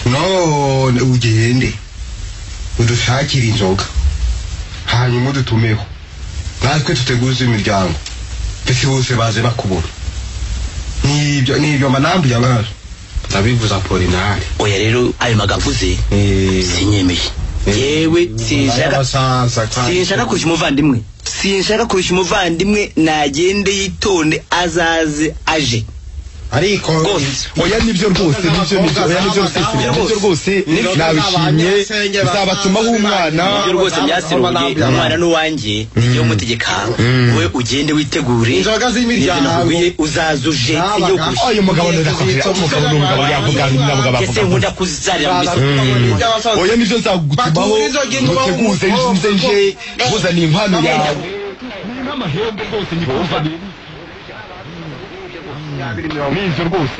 none ugende udushakire inzoga hanyuma udutumeho natwe tuteguze imiryango mbese bose baze bakubona nibyo manambi yabaje ndabivuza Apolinari oya rero ayo magavuze sinyemeye yewe sinshaka kurusha umuvandimwe nagende yitonde azaze aje ariko oya nibyo rwose nibyo rwose nabishimye bizabatuma w'umwana nibyo rwose byaseruye umwana n'uwanjye niyo mutegeka we ugende witegure inzoga z'imiryango uzaza uje iyo kurusha uyu mugabo n'umugabo yavuga ese nkunda kuzarira mu misozi oya nibyo nzagutumaho muteguze nje muzana impano yawe n'amahembe rwose nyikumva nibyo rwose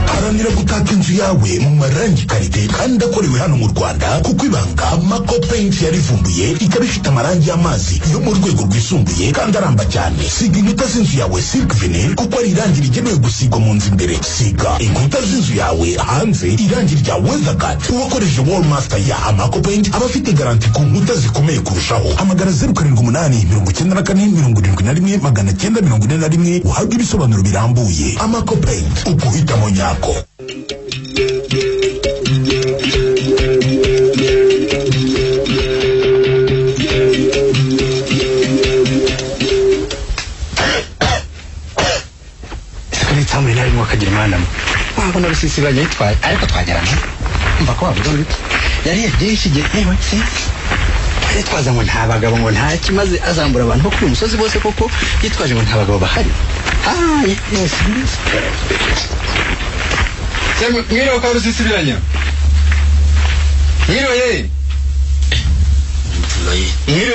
haranira gutaka inzu yawe mu marangi karite kandi akorewe hano mu Rwanda kuko ibanga Mako Paint yarivumbuye ikaba ifite amarangi y'amazi yo mu rwego rwisumbuye kandi aramba cyane. Siga inkuta z'inzu yawe Silk Vinyl kuko ari irangi rigenewe gusigwa mu nzu imbere. Siga inkuta z'inzu yawe hanze irangi rya Weatherguard. Uwakoresheje Wall Master ya Mako Paint aba afite garanti ku nkuta zikomeye kurushaho. Hamagara 0788 uhabwe ibisobanuro birambuye. Mako Paint ukuhitamo nyako. Sekani tamwe nari mwakagira imana mwe. Wabona rusisibanye yitwaye ariko twagerana. Umva ko wavuga ngo yari yagiye yewe se. Yitwaza ngo nta bagabo ngo nta kimaze azambura abantu kuri umusozi bose koko yitwaje ngo nta bagabo bahari. Yes. Mwiriwe kwa rusisibiranya. Mwiriwe.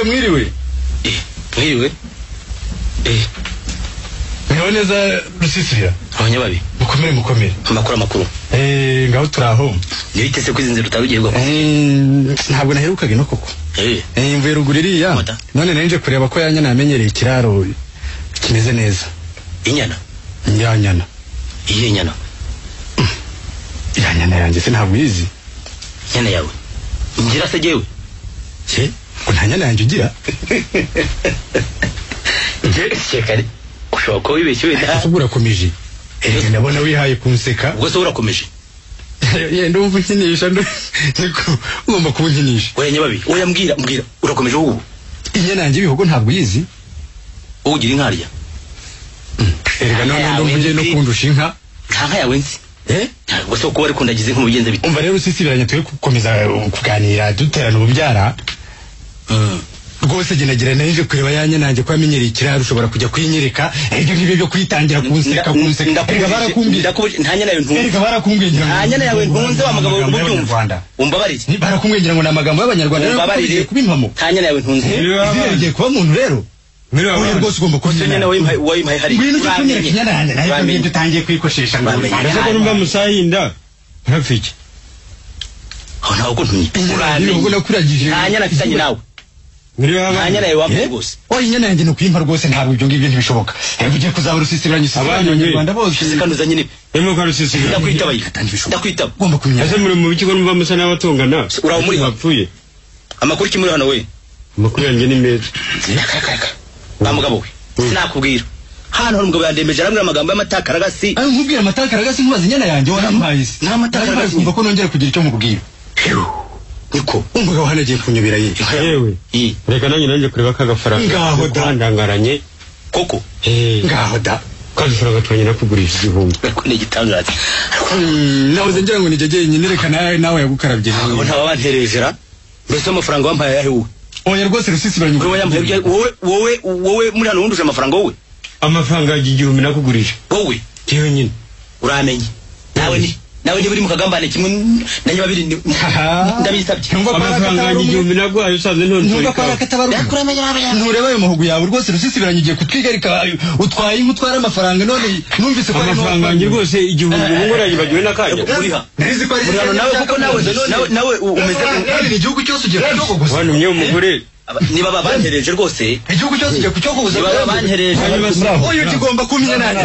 Mwiriwe. Mwiriwe. Mwiwe neza rusisibira. Abanyababi. Mukomere. Amakuru. Ngaho turaho. Yitese kwizinzira utarugerwa. Ntabwo naherukaga no koko. Mvuye ruguririya. None nanje kureba ko yanyana yamenyereye ikiraro kimeze neza. Inyana. Nyana. Iye nyana. Nyana yanjye se ntabwo izi. Nyana yawe. Ngira se jewe. Ko nta nyana yanjye ugira. Shekari. Ushobora ko wibeshye wenda. Usubura komije. Ndabona wihaye kunseka. Ubwo se urakomeje. Ndumva unkinisha niko ngomba kunkinisha. Oya nyababi. Oya mbwira urakomeje ubu. Inyana yanjye bihogo ntabwo yizi. Ugira inkarya. Erega none ndumvije no kundusha inka. Nka yawe nzi. Ubwo se uko wari kundagize nk'umugenzi bite. Umva rero usisibiranya twe gukomeza kuganira duterana ububyara. Rwose genagira nanje kureba yanye nanje ko amenyereye ikiraro ushobora kujya kwinyereka ibyo ngibyo byo kwitangira kunseka ndakumbira barakumbira nta nyana yawe ntunze erega barakumbwingira nta nyana yawe ntunze wa mugabo w'umubyumva umbabarire ni barakumbwingira ngo namagambo y'abanyarwanda umbabarire kubimpamo nta nyana yawe ntunze igiye kuba umuntu rero Oya rwose ugomba kunyina nyana wayimpaye hari ibintu cyo kunyereka nyana yanjye nayo dutangiye kwikoshesha ngo ese ko numva musahinda ntafike aho naho ko ntunye uramenye nakuragije nta nyana afitanye nawe Anyana yawe rwose. Inyana yanjye no kwimpa rwose ntabwo ibyo ngibyo ntibishoboka. Ugiye kuzaba rusisibiranye Abanyarwanda bose kanuza nyine. Emo ka rusisibiranye. Ndakwitaba. Ugomba kumenya. Ese muri mu bikigo numva musa n'abatongana. Uraho muri bapfuye. Amakuru kimuri hano we. Amakuru yanjye ni meza. Bamugabo we. Sinakubwira. Hano hari umugabo yandemeje aramwe amagambo y'amatakaragasi. Nkubwira amatakaragasi nkubaza inyana yanjye warampaye. Nta matakaragasi kumva ko nongera kugira icyo mubwira. Niko umugabo hanagiye kunyobera yewe reka nanjye kureba kagafaranga ngaho dandangaranye koko ngaho da kadufaranga twanye nakugurisha igihumbi ni igitangaza nawe ngira ngo nijye nyine reka nawe yagukarabye nabo ntabanterejera mbese amafaranga wampaye yahe wowe oya rwose rusisibiranye wowe muri hano wunduje amafaranga wowe amafaranga y'igihumbi nakugurije wowe yewe nyine uramenye nawe ni buri mu kagambane kimwe na nyababiri ndabisabye amafaranga y'igihumbi nagwaye usanze ntunze ntureba ayo mahugu yawe rwose rusisibiranye ugiye kutwigarika utwaye nk'utwara amafaranga none numvise ko amafaranga yanjye rwose igihumbi ngoranye bagiwe n'akanya uriha nawe kuko nawe umeze kandi igihugu cyose ugiye kucyogoza wanumye umugore niba babantereje rwose igihugu cyose ugiye kucyogoza niba babantereje oyo kigomba kumenya nani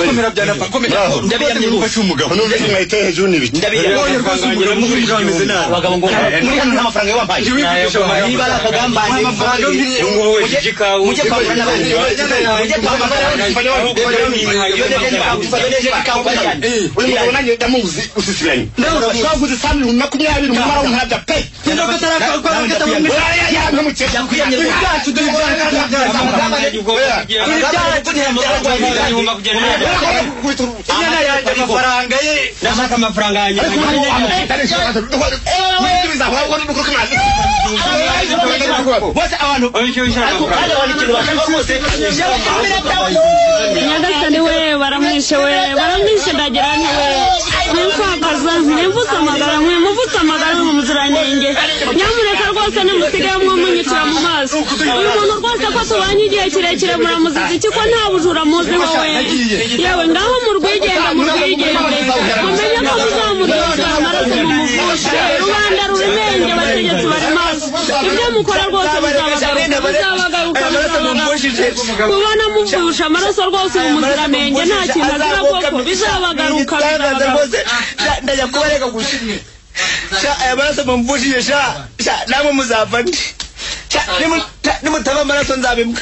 komera byanapfa komera ndabiyamye ufashe umugabo none mwahita hejuru n'ibiki ndabiyamye rwose umugabo ameze nabi abagabo ngo muri hano nta mafaranga yampaye niba ari akagambane mujye kwambara n'abandi mujye kwambara uyu mugabo nanjye ndamuzi usisibiranye twaguze 20 mu mara w'nkabya pe nyagasani we baramwishe ndagira nti we mwimfakaza mwimvutse amagara mwimuvutse amagara mu muziranenge nyamureka rwose nimusigaye mwumunyicira mu maso uyu muntu rwose ko tubanye igihe kirekire muramuziza iki ko nta bujura muzi wowe yewe ngaho murwigenda mumenye ko muzamuryoza amaraso mumuvushe rubanda rubimenge bategetse bari maso ibyo mukora rwose bizabagaruka kubona muvusha amaraso rwose mu muziranenge nta kintu azira koko bizabagaruka ndajya kubareka gushimye aya maraso mumvushije namwe muzava ndi nimutava amaraso nzabimbwa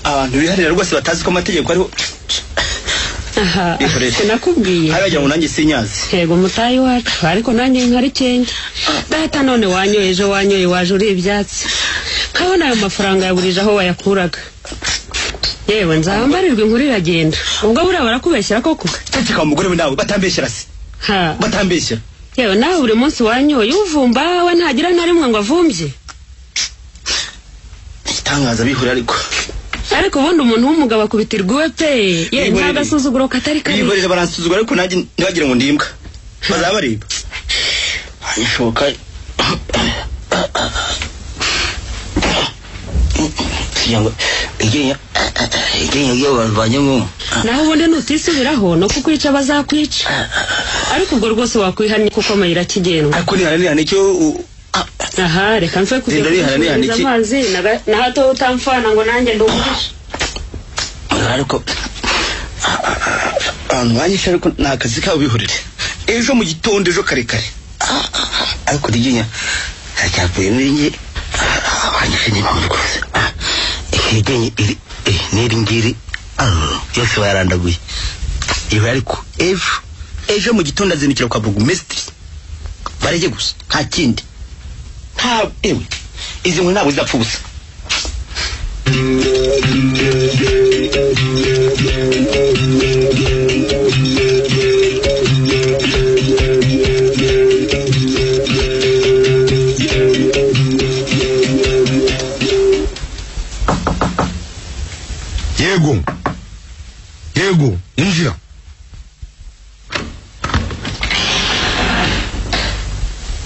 abantu biharira rwose batazi ko amategeko ariho sinakubwiye haragira ngo nanjye sinyazi yego mutayi wacu ariko nanjye nkari cyenge data none wanyoye waje uri ibyatsi nkabona ayo mafaranga yaburije aho wayakuraga yewe nzambarirwa inkuru iragenda ubwo buriya barakubeshyera koko ceceka umugore we nawe batambeshyera se batambeshyera yewe nawe buri munsi wanyoye uvumba we ntagira na rimwe ngo avumbye itangaza bihura ariko ubundi umuntu w'umugabo akubitirwa iwe pe ye nta gasuzuguro katari kari biborera baransuzugura ariko nanjye ntibagira ngo ndimbwa bazabareba hanyishoka siyango igenya bavanyemo naho ubundi nutisubiraho no kukwica bazakwica ariko ubwo rwose wakwihanye kuko mayira kigendwa ariko niharanira nicyo aha reka mfe kujya amazi na hato utamfana ngo nanjye ndugurisha ariko mwanyisha ariko nta kazi kawe bihurire ejo mu gitondo ejo karekare ariko rigenya cyapfuye n'ingi abanyisha ni mpamvu rwose igenya n'iri ngiri yose bayarandaguye iwe ariko ejo mu gitondo azinukira kwa burugumesitiri barege gusa nta kindi ewe izi nkuru ntabwo zidapfa ubusa yego injira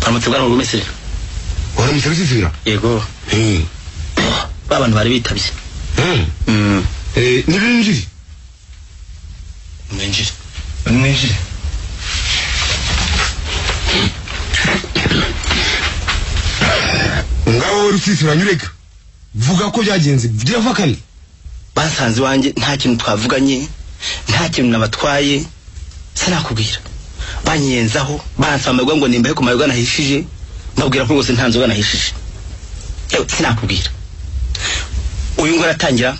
baramutse bwana burugumesitiri waramutse rusisibira yego abantu bari bitabye nibinjire mwinjire ngaho rusisibira nyureka vuga ko byagenze byavakane basanze wanjye nta kintu twavuganye nta kintu nabatwaye sinakubwira banyenzaho bansamerwa ngo nimbahe ku mayoga nahishije mbabwira ko rwose nta nzoga nahishije sinakubwira uyu nguyu aratangira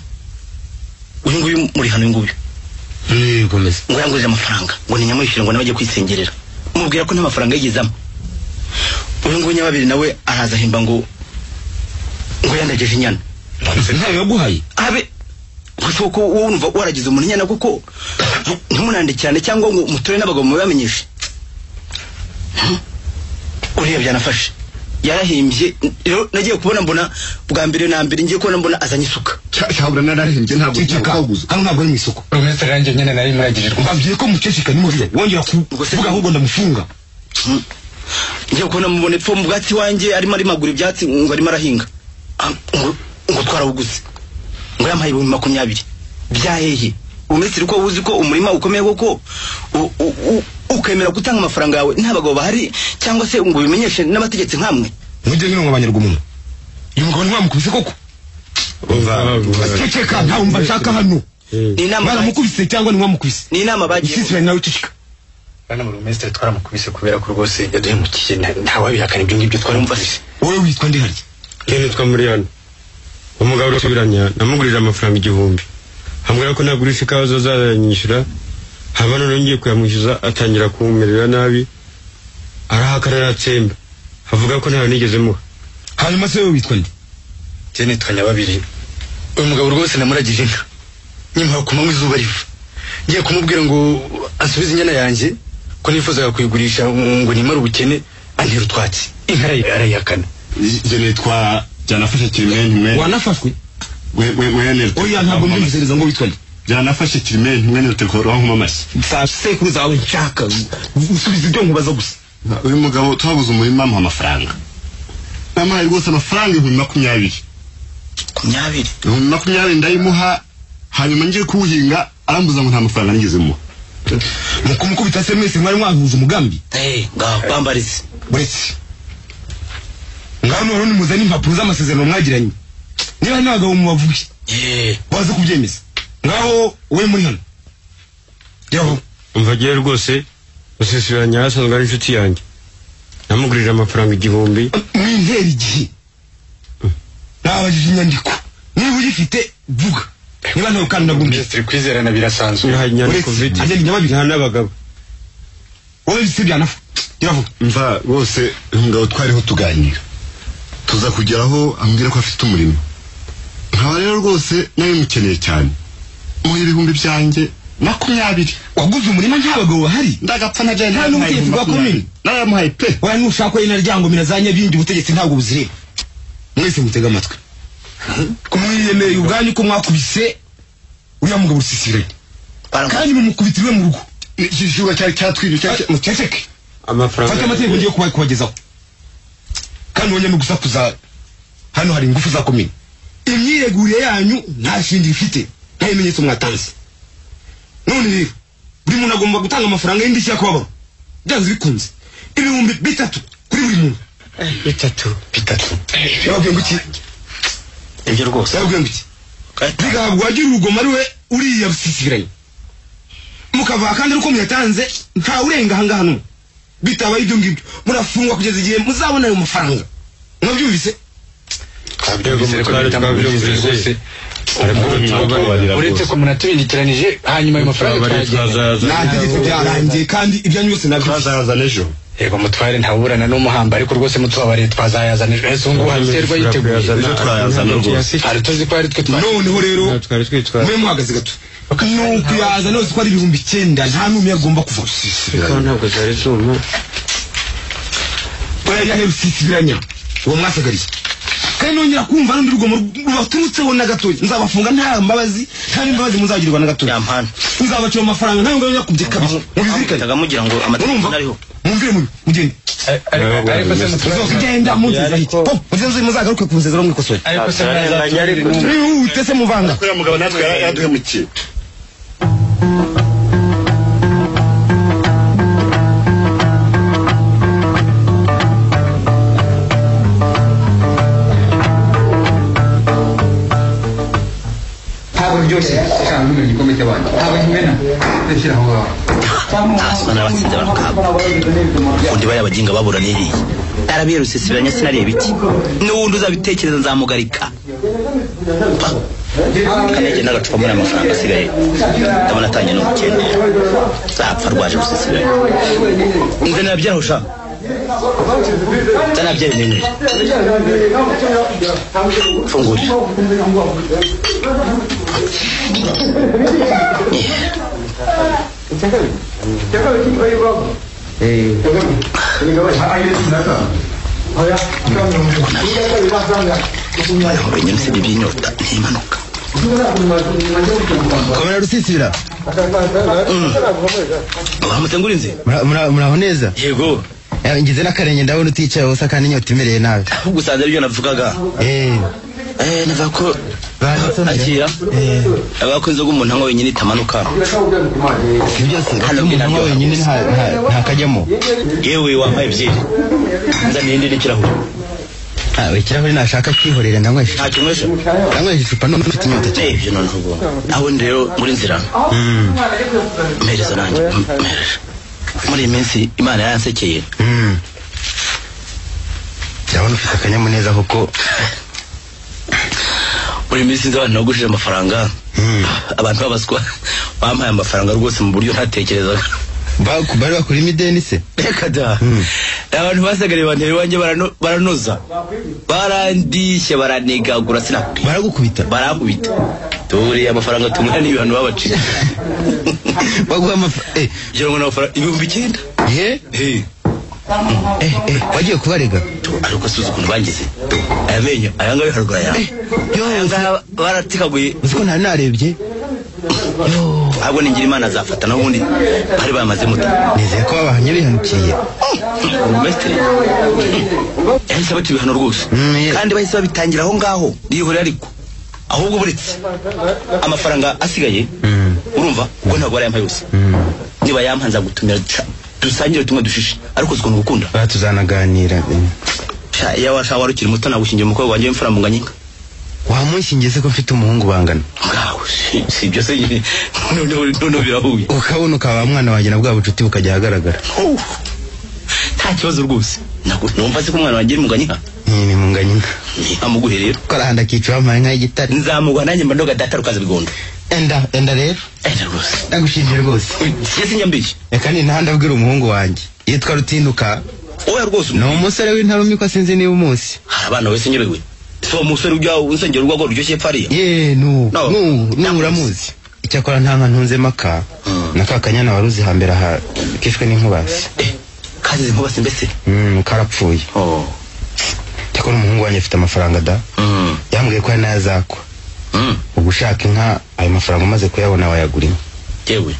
uyu nguyu muri hano nguyu komeza ngo yangurije amafaranga ngo ni nyamwishyure ngo nabajye kwisengerera mubwira ko nta mafaranga yigezamo uyu nguyu nyababiri nawe araza himba ngo yandageje inyana ntayo yaguhaye abe gushoko wowe umva waragize umunyana kuko ntumunande cyane cyangwa ngo umutore n'abagabo mubamenyeshe uriya byanafashe yarahimbye rero nagiye kubona mbona bwa mbere na mbere ngiye kubona mbona azanye isuka cyabura narahimbye ntabwo cyaguza hano ntabwo ari mu isoko Professor yanjye nyene nari muragirirwa mbabwiye ko mukeshika ni muri wongera kuvuga ahubwo ndamufunga ngiye kubona mubone pfo mu bwatsi wanjye arimo magura ibyatsi ngo arimo arahinga ngo twarabuguze ngo yampaye 20 byahehe umesiri ko uzi ko umurima ukomeye koko ukemera gutanga amafaranga yawe ntabagabo bahari cyangwa se ngo bimenyeshe n'abategetsi nkamwe mujye nkino ngabanyarwa umuntu uyu mugabo ntamukubise koko ceceka nta umva nshaka hano ni inama baramukubise cyangwa ni mwamukubise ni inama bagiye isisira nawe ceceka bana mu rumestre twaramukubise kubera ko rwose yaduhemukiye ntawe bihakana ibyo ngibyo twaramumva wowe witwa ndi harya yene twa muri hano umugabo rusubiranya namugurira amafaranga 1000 hamwe ko nagurisha ikawa zazanyishura haba none ngiye kuyamwishyuza atangira kumerera nabi arahakarara atsemba avuga ko nta nigeze muha hanyuma se wowe witwa ndi cyene twanya babiri uyu mugabo rwose namuragije inka nyuma kumanywa izuba riva ngiye kumubwira ngo asubize inyana yanjye ko nifuzaga kuyigurisha ngo nimara ubukene antera utwatsi inka arayihakana je nitwa byanafashe Kirimeni wanafashwe we oya ntabwo mbivuze ngo witwa ndi byanafashe Kirimeni mwene utekora nk'amashyi sekuru zawe nshaka usubiza ibyo nkubaza gusa uyu mugabo twabuze umurima mu amafaranga namaye rwose amafaranga 20 20 ndayimuha hanyuma ngiye kuwuhinga arambuza ngo nta mafaranga nigeze muha mukumukubita se mwese mwari mwahuza umugambi ngaho bambarize buretse ngaho none muzana impapuro z'amasezerano mwagiranye niba ntabwo mubavuye baze kubyemeza ngaho we muri hano yaho umvagiye rwose usisiranya asanzwe ari inshuti yanjye namugurira amafaranga 1000 mwintera igihe nabajije inyandiko niba uyifite vuga niba ntawe kandi nagumye kwizerana birasanzwe nta nyandiko mfite ajya nyababiri nta n'abagabo wowe bise byanafu yavuga mva bose umugabo twariho tuganira tuza kugeraho ambwira ko afite umurimo nkaba rero rwose nawe mukeneye cyane mu 1000 byanjye 20 waguze umurima ntabagabo bahari ndagapfa na jana nta n'umutegetsi bwa komini naramuhaye pe oya nushaka yina ryango minazanya bindi ubutegetsi ntabwo buzireba mwese mutega amatwi kumwiyemereye ubwanyu ko mwakubise uriya mugabo rusisiranye kandi mumukubitiriwe mu rugo igishuba cyari cyatwirije muceceke amafaranga fata amategeko ngiye kubagezaho kandi wonye no gusakuza hano hari ingufu za komini imyireguriye yanyu nta shindi ifite nta bimenyetso mwatanze none rero buri muntu agomba gutanga amafaranga y'indishyi y'akababaro byanze bikunze 3,000 kuri buri muntu 3 yabwiye ngo iki ibyo rwose yabwiye ngo iki bigabwa wagira urugoma ariwe uriya rusisiranye mukava kandi uko muyatanze nta urenga hanga hano bitabaye ibyo ngibyo murafungwa kugeza igihe muzabona ayo mafaranga mwabyumvise twabyumvise uretse ko munatubindikiranyije hanyuma ayo mafaranga nta tegeko byarangiye kandi ibyanyu byose twazayazana ejo yego mutware ntaburana n'umuhamba ariko rwose mutubabariye twazayazana ejo ese ngo haterwa yiteguye twayazana rwose hari tuzi ko ari twe noneho rero mwe muhagaze gato nuko yaza nose ko ari 9,000 nta n'umwe agomba kuva ariko ntabwo zari zuma oya rusisiranya uwo mwasagariye kandi nongera kumva n'undi rugomo rubaturutseho na gatoya nzabafunga nta mbabazi nta n'imbabazi muzagirirwa na gatoya yampana nzabaciye amafaranga ntayo ngabanya kubye kabiri mubizirikane tagamugira ngo amategeko ariho mumvire mugende ariko se mutugenda mugeze hiti muzenze muzagaruke kunzezero mwikosoye ariko se ariko utese muvanga ko mugabo natwe yaduhemukiye byose cyangwa mu gikombe cy'abandi ntabwo nkimena ndashyira aho ngaho n'abatsinze barakaba undi bari abaginga baburaniriye arabiye rusisiranya sinareba iki n'uwundi uzabitekereza nzamugarika kanege n'agacupa muri amafaranga asigaye ndabona atanye no gukendera zapfa rwaje rusisiranya nze nabyarusha Tanabyemewe. Fungura. Wenyine se bibinyota ntimanuka. Komera Rusisira. Bamutengurinze. Muraho neza? Yego. Ngize n'akarenge ndabona uticaye usa kandi inyota imereye nabi. Gusanze aribyo navugaga. Nava ko akira. Abako inzoga umuntu anywa wenyine itamanuka. Byose umuntu anywa wenyine ntakajyamo. Yewe wampaye byeri. Nzaniye ndi n'ikirahure. Ikirahure nashaka kwihorera ndanywesha. Ntakinywesha. Ndanywesha icupa none mfite inyota cyane. Ibyo none ubu. Aho rero muri nzira. Mpereza nanjye. Muri iyi minsi Imana yansekeye. Ndabona ufite akanyamuneza kuko muri iyi minsi nzabana nagushije amafaranga. Abantu babaswa bampaye amafaranga rwose mu buryo ntatekerezaga. Bari bakora imideni se? Reka da. Abantu basagariye bantera iwanjye baranoza. Barandishye baranegagura sinakwi. Baragukubita? Barakubita. Turi amafaranga tumwana n'ibihano babaciye. Baguha amafaranga Jero ngo amafaranga 9,000. Wagiye kubarega? Ariko suzu kuntu bangize. Ayamenyo ayanga biharugura ya. Ayanga baratikaguye. Uziko nta narebye. Ahubwo ningira Imana azafata naho ubundi bari bamaze muto. Nizeye ko babahanye bihanukiye. Mestre. Yahise bati bihano rwose. Kandi bahise babitangira aho ngaho. Nihore ariko. Ahubwo buretse amafaranga asigaye. Urumva ubwo ntabwo ari yampaye yose. Niba yampanza gutumira dusangire tumwe dushishe ariko zikunda gukunda. Tuzanaganira. Ya washa warukiri muto nagushingiye umukobwa wanjye w'imfura mu nganyika. Wamushingiye se ko mfite umuhungu bangana. Si byo se none birahuye. Ukabona ukaba mwana wanjye na bwa bucuti bukajya hagaragara. Nta kibazo rwose. Numva se ko umwana wanjye mu nganyika. Ni mu nganyika. Amuguhe rero. Karahanda kicu amaye nka igitari. Nzamugwa nanjye mbandoga data rukaza bigondo. Enda rero. Rwose. Ndagushinje rwose. Yesi nyambiri. Eka ni ntanda abwira umuhungu wanjye. Yitwa Rutinduka. Oya rwose. No umusore w'intarumi ko sinzi niba umunsi. Abana wese nyerewe. So umusore ujya unsengera urwago ruryoshye pfariya. Uramuzi. Icyakora ntanga ntunze maka. Nakakanyana waruzi hambere aha kishwe n'inkubasi. Kazi inkubasi mbese. Karapfuye. Cyakora umuhungu wanjye afite amafaranga da. Yambwiye ko yanazakwa. Ugushaka inka ayo mafaranga umaze kuyabona wayagura inka. Yewe.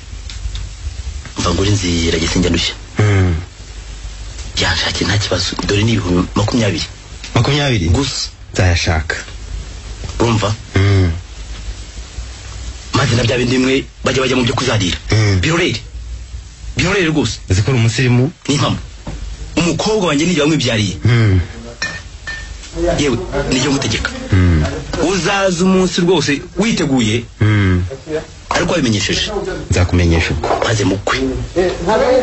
Mva nguri nzira gisinjya ndushya. Yanshake nta kibazo. Dore ni 20,000. 20 gusa. Nzayashaka. Urumva? Maze nabya bindi imwe bajya mu byo kuzadira. Birorere rwose. Zikora umusirimu ni impamo. Umukobwa wanjye nijya bamwibyariye. Yewe nijyo gutegeka. Uzaza umunsi rwose witeguye. Ariko wabimenyesheje. Nzakumenyesha uko. Maze mukwe.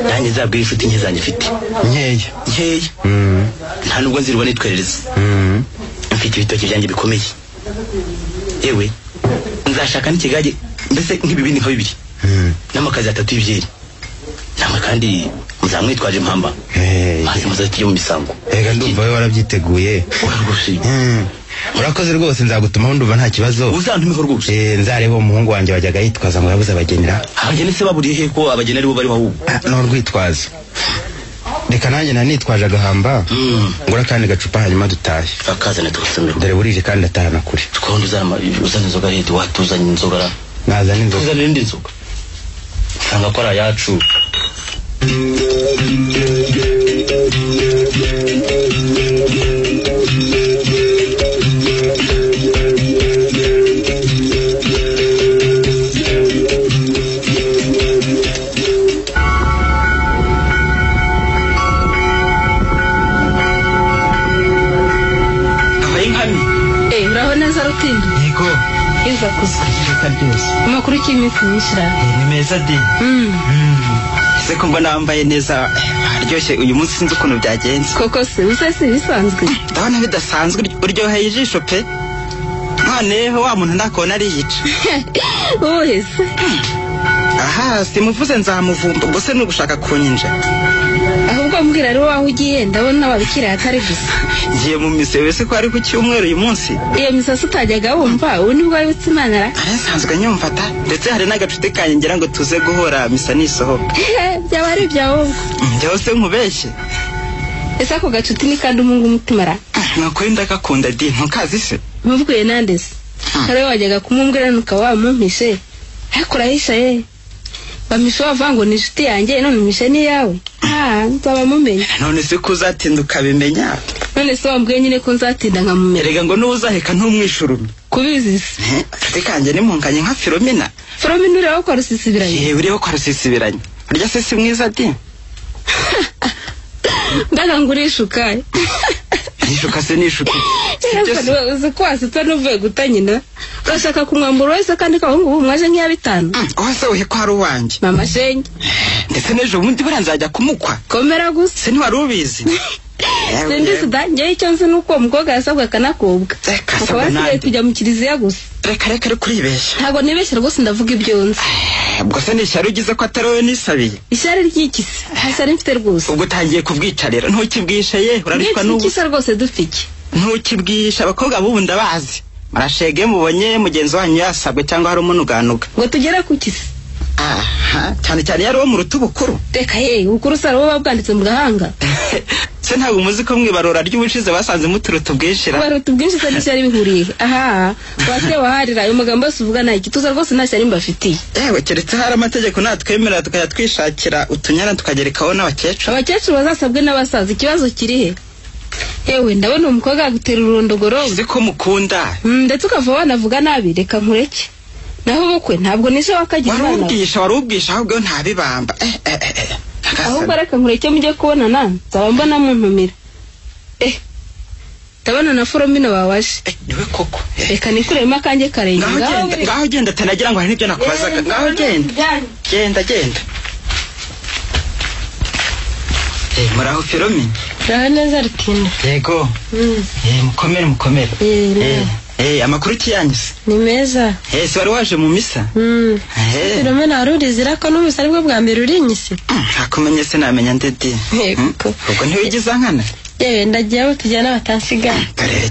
Nanjye nzabwira inshuti nke zanjye mfite. Nkeya. Nta nubwo nzirwa nitwerereza. Mfite ibitoki byanjye bikomeye. Yewe nzashaka n'ikigage mbese nk'ibibindi nka 2. N'amakazi 3 y'ibyeri. Namwe kandi muzamwitwaje impamba. Maze muzakiye mu misango. Ega ndumva we warabyiteguye. Urakoze rwose nzagutumaho ndumva nta kibazo. Uzantumeho rwose. Nzareba umuhungu wanjye wajyaga yitwaza ngo yabuze abagenera. Abageni se baburiye he ko abagenera bo bari bahu? No rwitwaza. Reka nanjye nanitwaje agahamba. Ngura kandi gacupa hanyuma dutahe. Akazana tugasomera. Dore burije kandi atahana kure. Twahondo uzana inzoga hedi watuzanye inzoga. Nazana inzoga. Uzana indi nzoga. Sanga ko ara yacu. Yego. Iza kusa. Kadyose. Amakuru cy'iminsi myishira. Ni meza de. Se ko mbona wambaye neza aryoshye uyu munsi sinzi ukuntu byagenze. Koko se usase bisanzwe. Ndabona bidasanzwe uryoheye ijisho pe. None wa muntu ndakona ari yica. Ohese. aha simuvuze nzamuvumba ubwo se nugushaka kunyinja ahubwo mbwira ari waho ugiye ndabona wabikira atari gusa ngiye mu mise wese ko ari ku cyumweru uyu munsi iyo mise utajyaga wumva ubu nibwo wibutse Imana ra nsanzwe nyumfata ndetse hari n'agacuti kanjye ngira ngo tuze guhora misa nisohoka byaba ari ibyawo byose nkubeshye ese ako gacuti ni kandi umungu umutima ra nuko ndakakunda di ntukazi se mvuye nande se kare wajyaga kumumbwira nuka wamumpishe hakurahisha bamisho bavango ni inshuti yanjye none mishe ni yawe nzaba mumenye none se kuzatinda ukabimenya none se wambwiye nyine ko nzatinda nkamumenya erega ngo n'uzaheka ntumwishurume kubizi ati kanje nimunkanye nka Filomena uriho kwa rusisibiranye uriho kwa rusisibiranye urya se si mwiza di ndaga ngurishuka nishuka se nishuka uzi ko wasitse n'uvuye guta nyina urashaka kumwambura wese kandi kahungu mwaje nk'iyabitanu wase uhe ko ari uwanjye mama shenge ndetse n'ejo bundi buranzajya kumukwa komera gusa se ntiwari ubizi sindi njyewe icyo nzi nuko umukobwa yasabwa akanakobwa akaba asigaye tujya mu kiliziya gusa reka kuribeshya ntabwo nibeshya rwose ndavuga ibyo nzi ubwo se ni ishyari ugize ko atari wowe nisabiye ishyari ry'ikisi ishyari mfite rwose ubwo utangiye kubwicarira ntukibwishe ye urarishwa n'ubu ikisa rwose dufite ntukibwishe abakobwa b'ubu ndabazi marashege mubonye mugenzi wanyu yasabwe cyangwa hari umunuganuga ngo tugere ku kisi cyane cyane yari wo mu rutubukuru reka ubukuru sara bo babwanditse mu gahanga se ntabwo umuzi ko mwibarura ry'ubushize basanze muturutu bwinshira barutu bwinshi se n'ishyari bihuriye wase waharira ayo magambo yose uvuga nta igituza rwose nta shyari mbafitiye keretse hari amategeko natwemerera tukajya twishakira utunyana tukagerekaho abakecuru bazasabwe n'abasaza ikibazo kiri he ndabona umukobwa yagutera ururondogoro uzi ko mukunda ndetse ukava wanavuga nabi reka nkureke naho ubukwe ntabwo nishe wakagira imana warubwisha ahubwo ntabibamba ahubwo reka nkureke mujye kubonana nzaba mbona muntumira ndabona na Filomena bawaje niwe koko reka nikuremo akanjye karenge ngaho genda atanagira ngo hari n'ibyo nakubazaga ngaho genda muraho Filomena uraho neza rutinda yego mukomere amakuru kiyanyu se ni meza se wari waje mu misa Filomena wari urizira ko n'umisa aribwo bwa mbere urinyise ntakumenye se namenya ndede ubwo ntiwigiza nkana yewe ndagiye abo tujyana batansiga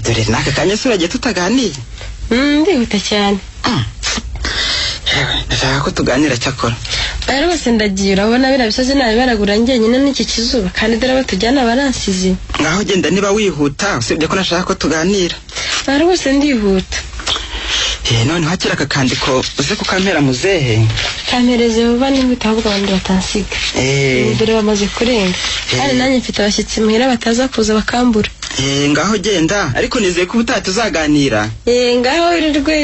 dore naka kanya se uragiye tutaganiye ndihuta cyane ndashaka ko tuganira cyakora rwose ndagiye urabona biriya bisozi nabi baragura njyenyine n'iki kizuba kandi dore abo tujyana baransize ngaho genda niba wihuta usibye ko nashaka ko tuganira rwose ndihuta none hakira akakandiko uze kukampera muzehe kampereze vuba n'imbuto ahubwo abandi batansiga dore bamaze kurenga kandi nanjye mfite abashyitsi muhira bataza kuza bakambura ngaho genda ariko nizeye ko ubutaha tuzaganira ngaho wirirwe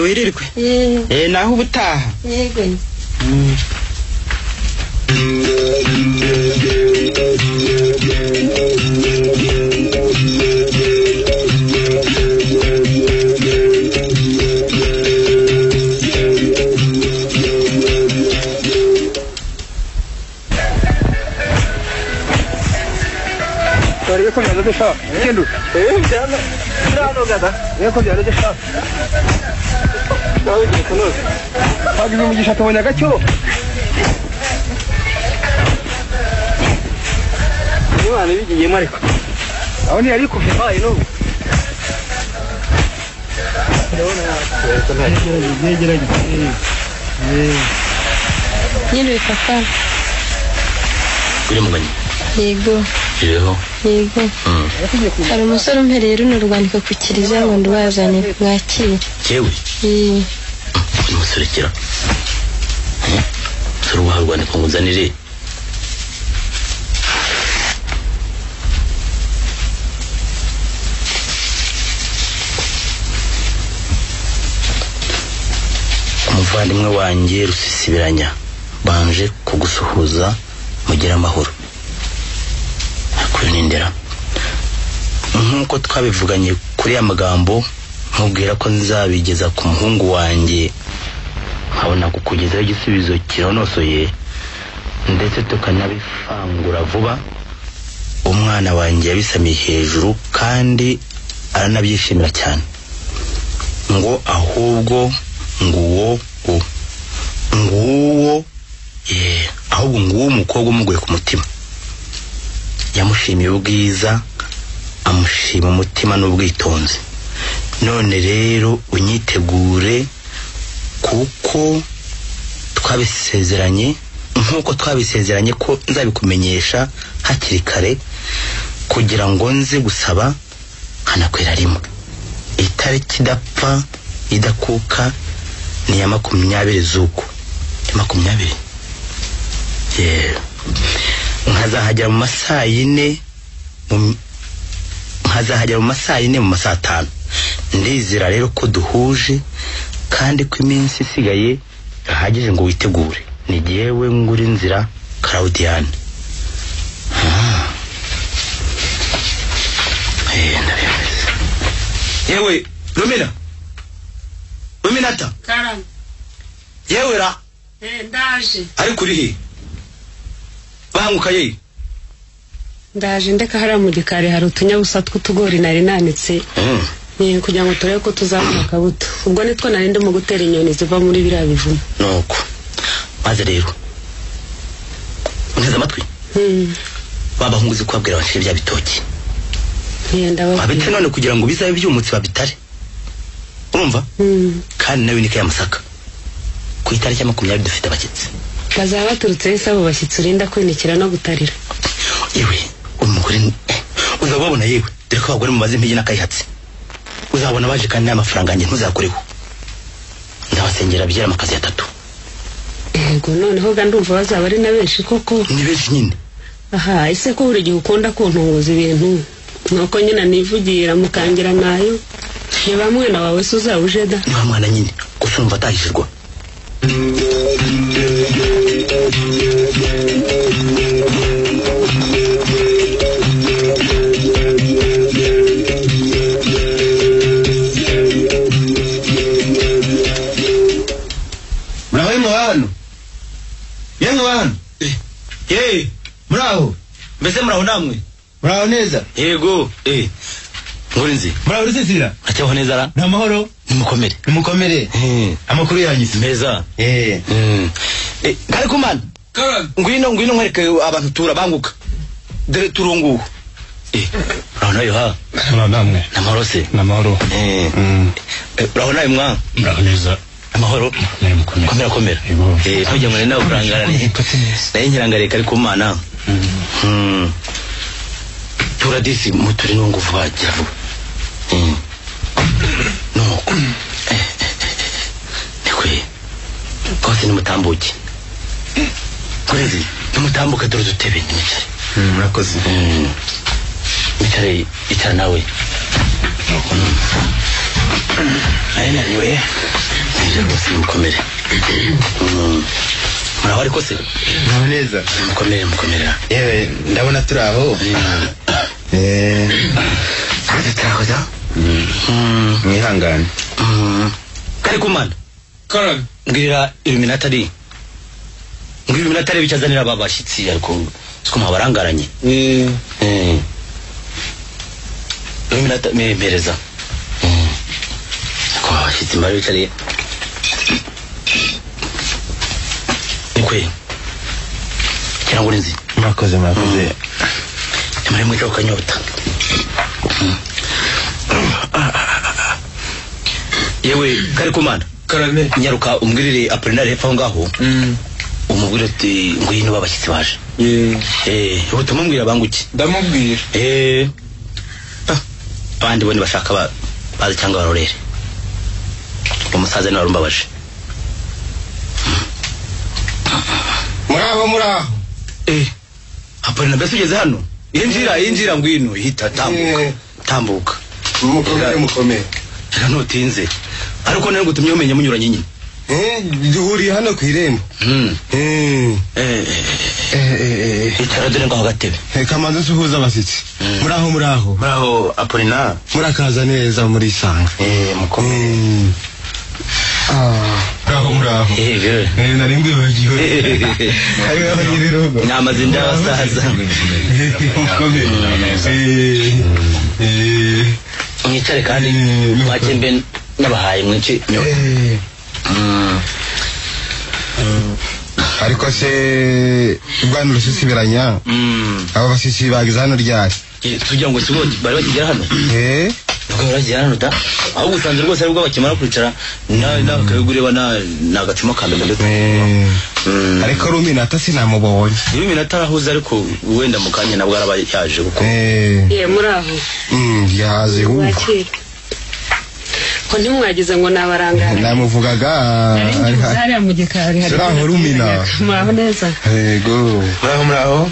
wirirwe naho ubutaha yego Ko ya de shop. Kendo. Bravo gada. Ko ya de shop. Dawe ni kono. Hagi mu gisha to nyaga cyo. Ni wani bigiye mariko. Awoni ari ku fifa ino. Nyiri papa. Kuri mugani. Yego. Yego. Hari umusore umpereye runo rwandiko ku kiliziya ngo ndubazane mwakire. Jewe? Uri musore kira. Sura uharwandiko ngo uzanire. Umuvandimwe wanjye Rusisibiranya banje kugusuhuza mugira amahoro. Nindera nkuko twabivuganye kuri amagambo nkubwira ko nzabigeza ku muhungu wanjye nkabona kukugezaho igisubizo kironosoye ndetse tukanabifangura vuba. Umwana wanjye yabisamiye hejuru kandi aranabyishimira cyane ngo ahubwo nguwo nguwo ahubwo nguwo umukobwa umuguye ku mutima, yamushimiye ubwiza, amushima umutima n'ubwitonzi. None rero unyitegure, kuko twabisezeranye, nkuko twabisezeranye ko nzabikumenyesha hakiri kare, kugira ngo nze gusaba hanakwera rimwe. Itariki idapfa idakuka ni ya 20 z'uko 20. Nkazahagera mu masaa 4, nkazahagera mu masaa 4 mu masaa 5. Ndizera rero ko duhuje, kandi ko iminsi isigaye ahagije ngo witegure. Ni jewe nguri nzira Claudiane. Ndabiyameze. Yewe Ruminata. Karame. Yewe ra. Ndaje. Ari kuri he? Banguka ye. Ndaje ndeka hara mu gikari hari utunyabusa tw'utugori nari nanitse. Kugira ngo turebe ko tuzabona akabuto. Ubwo nitwo nari ndimo gutera inyoni ziva muri biriya bivumo. Nuko. Maze rero. Uneza amatwi? Baba hunguzi kwabwira abashije bya bitoki. Babite none kugira ngo bizabe byumutse babitare. Urumva? Kandi nawe nike yamasaka. Ku itariki ya 20 dufite abakitsi. Bazaba baturutse isabo bashyitsi urinda kwinikira no gutarira. Yewe umugore uzababona yewe dore ko abagore mubaze impigi n'akayihatse. Uzabona baje kandi n'amafaranga nge ntuzakoreho. Ndabasengera byera amakazi 3. Yego noneho gandumva bazaba ari na benshi koko. Ni benshi nyine. Aha ise ko buri gihe ukunda kuntunguza ibintu. Nuko nyina nivugira mukangira nayo. Ni bamwe na wawe suzabuje da. Ni bamwana nyine gusumva atahishirwa. Muraho. Mbese muraho namwe? Muraho neza. Yego. Ngurinzi. Muraho rusisira. Acyaho neza ra? Na mahoro. Nimukomere. Nimukomere. Amakuru yanyise. Meza. Kare kumana. Ngwino nkwereke abantu tura banguka. Dere turungu. Muraho nayo ha? Muraho namwe. Na mahoro se? Na mahoro. Muraho nayo mwa? Muraho neza. Amahoro. Komera. Ntujye muri nawe urangarane. Naye nkirangare kare kumana. Turadisi muturi no nguvu wagira vuba. Nuko. Nikwe. Kose nimutambuke. Kurezi, nimutambuke dore dutebe n'imicare. Murakoze. Micare icara nawe. Ayena niwe. Rwose mukomere. Muraho ariko se? Muraho neza. Mukomere. Yewe ndabona turaho. Turaho da? Mwihangane. Kare kumana. Karame. Ngirira Illuminati. Ngirira bicazanira ababashitsi ariko siko mwabarangaranye. Illuminati mereza. Ko abashitsi bari bicariye. Nikwe. Kirango nzi. Murakoze. Tamare mwica ukanyota. Yewe kare kumana. Karame. Nyaruka umbwirire Apollinaire hepfo ngaho. Umubwire ati ngwino babashyitsi baje. Utumubwira banguki. Ndamubwira. Abandi bone bashaka bazi cyangwa barorere. Umusaza ni warumbabaje. Muraho. Apollinaire mbese ugeze hano? Injira ngwino hita tambuka. Mukomere. Reka ntutinze. Ariko nari ngutumye umenya munyuranye nyine. Duhuriye hano ku irembo. Icara dore ngaho gatebe. Kamanzi suhuza abashyitsi. Muraho Apollinaire. Murakaza neza muri sanga. Mukomere. Muraho. Nari mbibagiwe. Ayo nyirugo. Nyamaze ndabasaza. Mukomere. Mwicare kandi mwakembe n'abahaye mwinshi. ariko se Rwanda rusisibiranya aba basisi bagize hano ryari tujya ngo kigo bari bakigera hano ubwo baragiye hano da aho gusanze rwose aribwo bakimara kwicara nakabigureba nagacuma kambere ndetse ariko Ruminata sinamubonye Ruminata arahuze ariko wenda mu kanya nabwo araba yaje kuko muraho yaje ko ntimwagize ngo nabarangara namuvugaga ari mu gikari hari siraho Rumina muraho neza yego muraho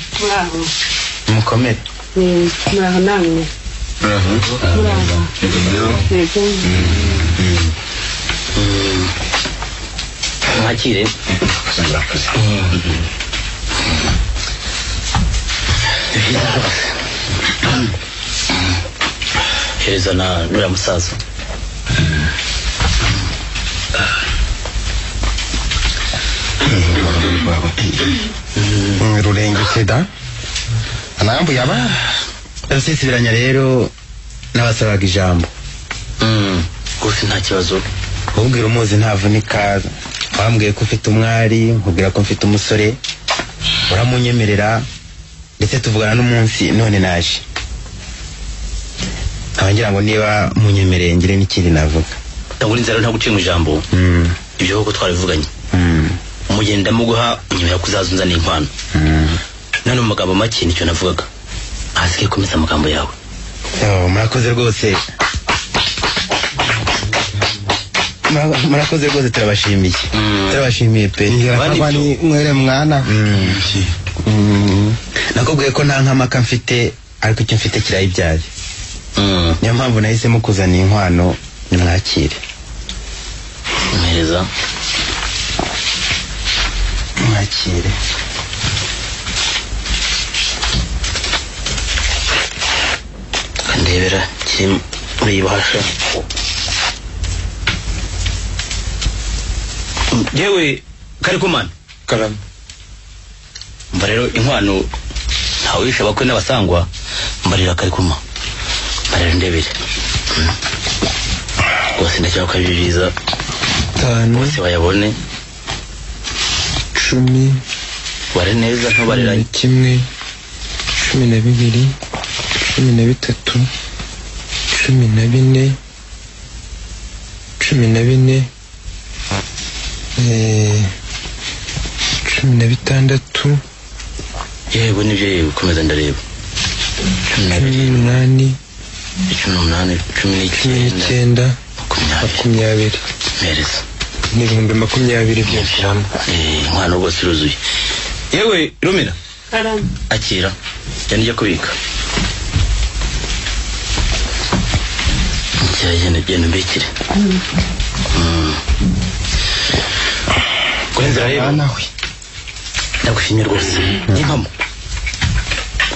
mukomere muraho namwe mwakire hereza na nura musaza rurengetse da anambu yaba rusisibiranya rero n'abasabaga ijambo gusa nta kibazo ubwira umuzi ntavunika wambwiye ko ufite umwari nkubwira ko mfite umusore uramunyemerera ndetse tuvugana n'umunsi none naje ngira ngo niba munyemereye ngire n'ikindi navuga ndabura inzara nta guciye mu ijambo ibyo koko twarabivuganye umugeni ndamuguha unyemera kuzazunzana inkwano none mu magambo make nicyo navugaga hasigaye komeza amagambo yawe murakoze rwose murakoze rwose turabashimiye pe abandi mwere mwana nakubwiye ko nta nkamaka mfite ariko icyo mfite kirayibyaye niyo mpamvu nahisemo kuzana inkwano nimwakire mpereza mwakire ndebera kiri muri iyi bahasha yewe Karikumana karame mba rero inkwano ntawe wishe abakwe n'abasangwa mbarira Karikuma mbarira ndebere rwose ndakeka ko ari byiza 5 bose bayabone 10 bare neza ntubarira 1 12 13 14 14 16 yego nibyo yewe komeza ndareba 18 19 20 mereza n'ibihumbi 20 byose hamwe inkwano rwose iruzuye yewe Rumina karame akira njya kubika genda mbikire kwenzera rero ndagushimye rwose n'impamo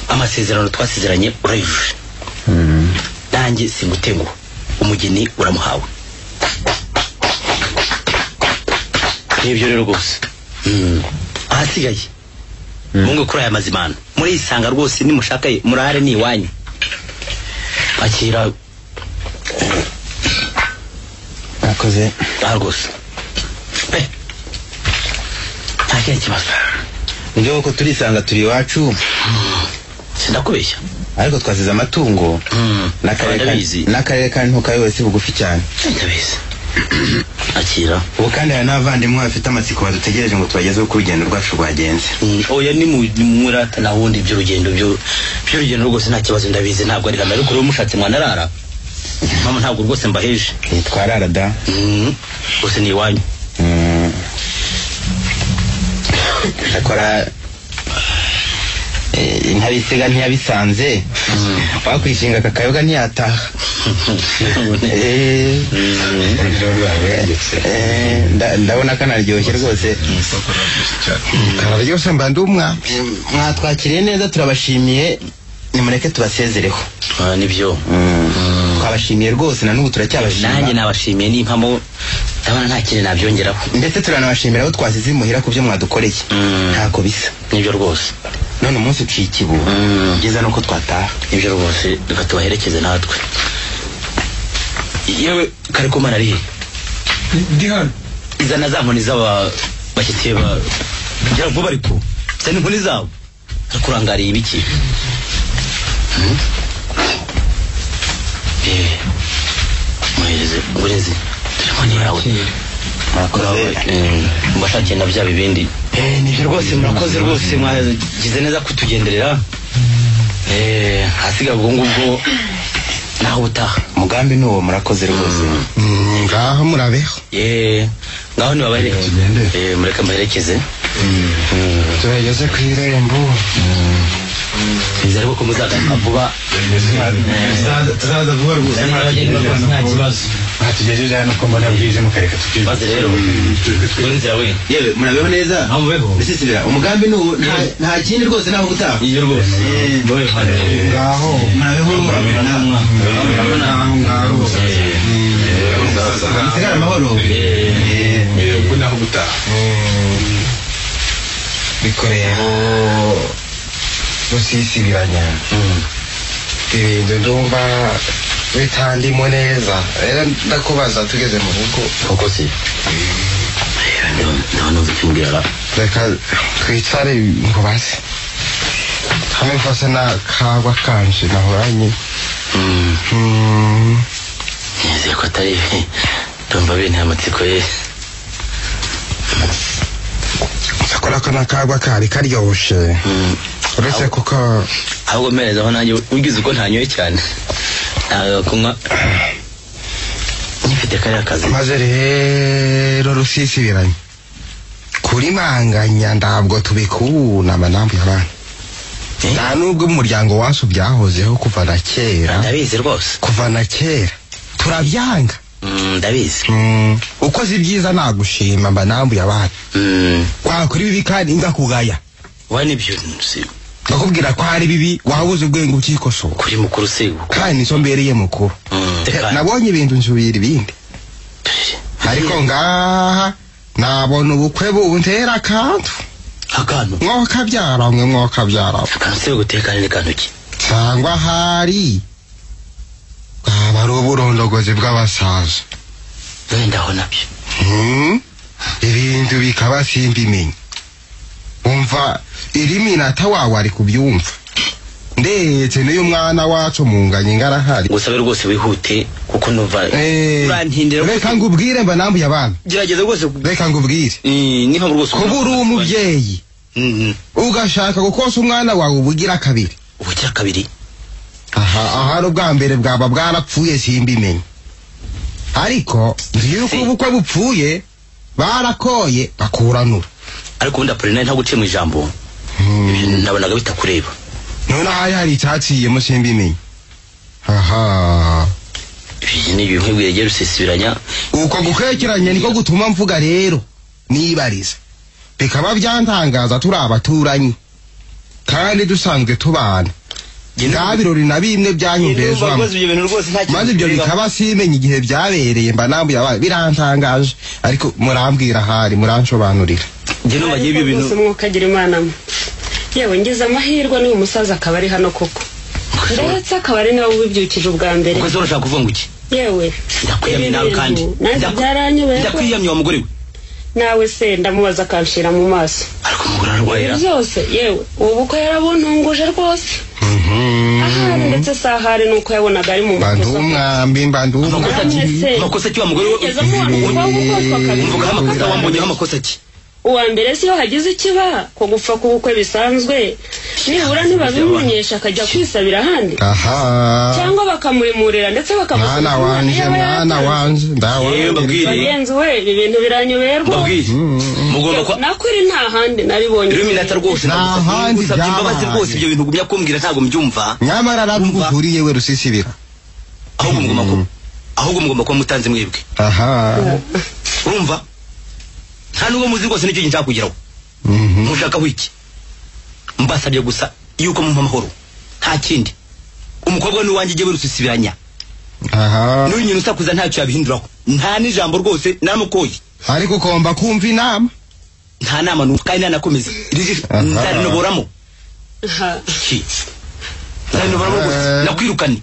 amasezerano twasezeranye urayujuje nanjye singutenguha umugeni uramuhawe nibyo rero rwose ahasigaye mungu kuri aya mazimano murisanga rwose nimushaka murare ni iwanyu akira nakoze rwose nta kindi kibazo nibyo ko turisanga turi iwacu sindakubeshya ariko twasize amatungo n'akarere kandi ntukabe wese bugufi cyane ndabizi akira ubu kandi hari n'abavandimwe bafite amatsiko badutegereje ngo tubagezeho uko urugendo rwacu rwagenze oya ni murata na wundi by'urugendo by'urugendo rwose nta kibazo ndabizi ntabwo ari kamera ariko rero mushatse mwanarara mama ntabwo rwose mbaheje twarara da rwose ni iwanyu ndakora ntabisiga ntiyabisanze wakwishinga kakayoga ntiyataha ndabona kanaryoshye rwose kararyoshye mba ndumwa mwatwakiriye neza turabashimiye nimureke tubasezereho nibyo twabashimiye rwose na n'ubu turacyabashima nanjye nabashimiye n'impamo ndabona nta kintu nabyongeraho ndetse turanabashimira aho twasize imuhira ku byo mwadukoreye ntako bisa nibyo rwose none umunsi uciye ikibu byiza nuko twataha nibyo rwose reka tubaherekeze natwe yewe Karikumana ari ndi hano izana za nkoni bashyitsi bagira vuba ariko cyane inkoni zabo kurangariye ibiki muhereze uburezi telefoni yawe mbashakiye na bya bibindi nibyo rwose murakoze rwose mwagize neza kutugenderera hasigaye ubwo ngubwo naho utaha umugambi nuwo murakoze rwose ngaho murabeho ngaho nibabaherekeze mureka mbaherekeze turageze ku irembo nizere ko muzagaruka vuba tuzaza vuba rwose nta kibazo tugejeje hano ko mbona bwije mukareka tukize maze rero inzira we yewe murabeho neza aho mubeho bisisibira umugambi nuwo nta kindi rwose naho gutaha iyo rwose ngaho murabeho ngaho musigara amahoro ubwo naho gutaha biko rero rusisibiranya ibintu ndumva bitandimo neza rero ndakubaza tugeze mu rugo koko si ndabona uzikimbwira reka twicare nkubaze hamwe mfase n'akagwa kanje nahoranye nizeye ko atari ndumva binteye amatsiko ye sakora ko n'akagwa kari karyoshe uretse kuko ahubwo mpereza aho nanjye ugize uko ntanyoye cyane kunywa nyifite kariya kazi maze rero rusisibiranye kuri manganya ntabwo tubikunama nambuye abana nta nubwo umuryango wacu byahozeho kuva na kera ndabizi rwose kuva na kera turabyanga ndabizi ukoze ibyiza nagushima mba nambuye abana wakora ibibi kandi ngakugaya wa nibyo si bakubwira ko hari bibi wabuze ubwenge ukikosora kuri mukuru sigo kandi niso mbereye mukuru nabonye ibintu nsubira ibindi ariko ngaha nabona ubukwe buntera akantu mwokabyara mwe mwokabyara akantu se gutekana ni kantu ki cyangwa hari bwaba ari uburondogozi bw'abasaza wenda aho nabyo ibintu bikaba simbimenye umva iri minata wawe ari kubyumva ndetse n'uyu mwana wacu munganye ngarahari gusabe rwose wihute kuko numva urantindira reka ngubwire mba nambuye abana gerageza rwose reka ngubwire niho rwose kuba uri umubyeyi ugashaka gukosa umwana wawe ubugira kabiri ahari ubwa mbere bwaba bwarapfuye simbimenye ariko nzi yuko ubukwe bupfuye barakoye bakuranura ariko ubundi Apollinaire ntabwo uciye mu ijambo nabonaga bitakureba none hari icyaciyemo simbimenye ibi ni ibintu nk'ibwiye rusisibiranya uko gukekeranya niko gutuma mvuga rero nibariza bikaba byantangaza turi abaturanyi kandi dusanzwe tubana nta birori na bimwe byanyumvezwamo maze ibyo bikaba simenye igihe byabereye mba nambuye abana birantangaje ariko murambwira ahari muransobanurira ariko mwokagira imana yewe ngeze amahirwe n'uyu musaza akaba ari hano koko ndetse akaba ari nawe ubibyukije ubwa mbere uko urashaka kuvuga ngo iki yewe ndakwiyamye nawe kandi ndakwiyamye wa mugore we nawe se ndamubaza akanshira mu maso ariko umugore ararwahira byose yewe ubu ko yarabuntunguje rwose ahari ndetse sahari nuko yabonaga ari mu makosa ki wa mugore we mvuga amakosa wambonyeho amakosa ki uwa mbere si yo hagize ikiba ko gupfa k'ubukwe bisanzwe nibura ntibabimumenyesha akajya kwisabira ahandi cyangwa bakamwimurira ndetse bakamusaba mwana wanje bagenzi we ibi bintu biranyobeye rwose nakwiri nta handi nabibonye iminota rwose usabye imbabazi rwose ibyo bintu ugumya kumbwira ntabwo mbyumva nyamara arabuguriye we rusisibira ahubwo mugomba kuba mutanze mwebwe urumva nta nubwo muzi rwose nicyo nshaka kugeraho mushakaho iki mbasabye gusa yuko mumpa amahoro nta kindi umukobwa n'uwanjye igiye rusisibiranya n'uyu nyine usakuza ntacyo yabihinduraho nta n'ijambo rwose namukoye ariko ugomba kumva inama nta nama n'ubu kandi ntanakomeza nzarinoboramo nzarinoboramo gusa nakwirukane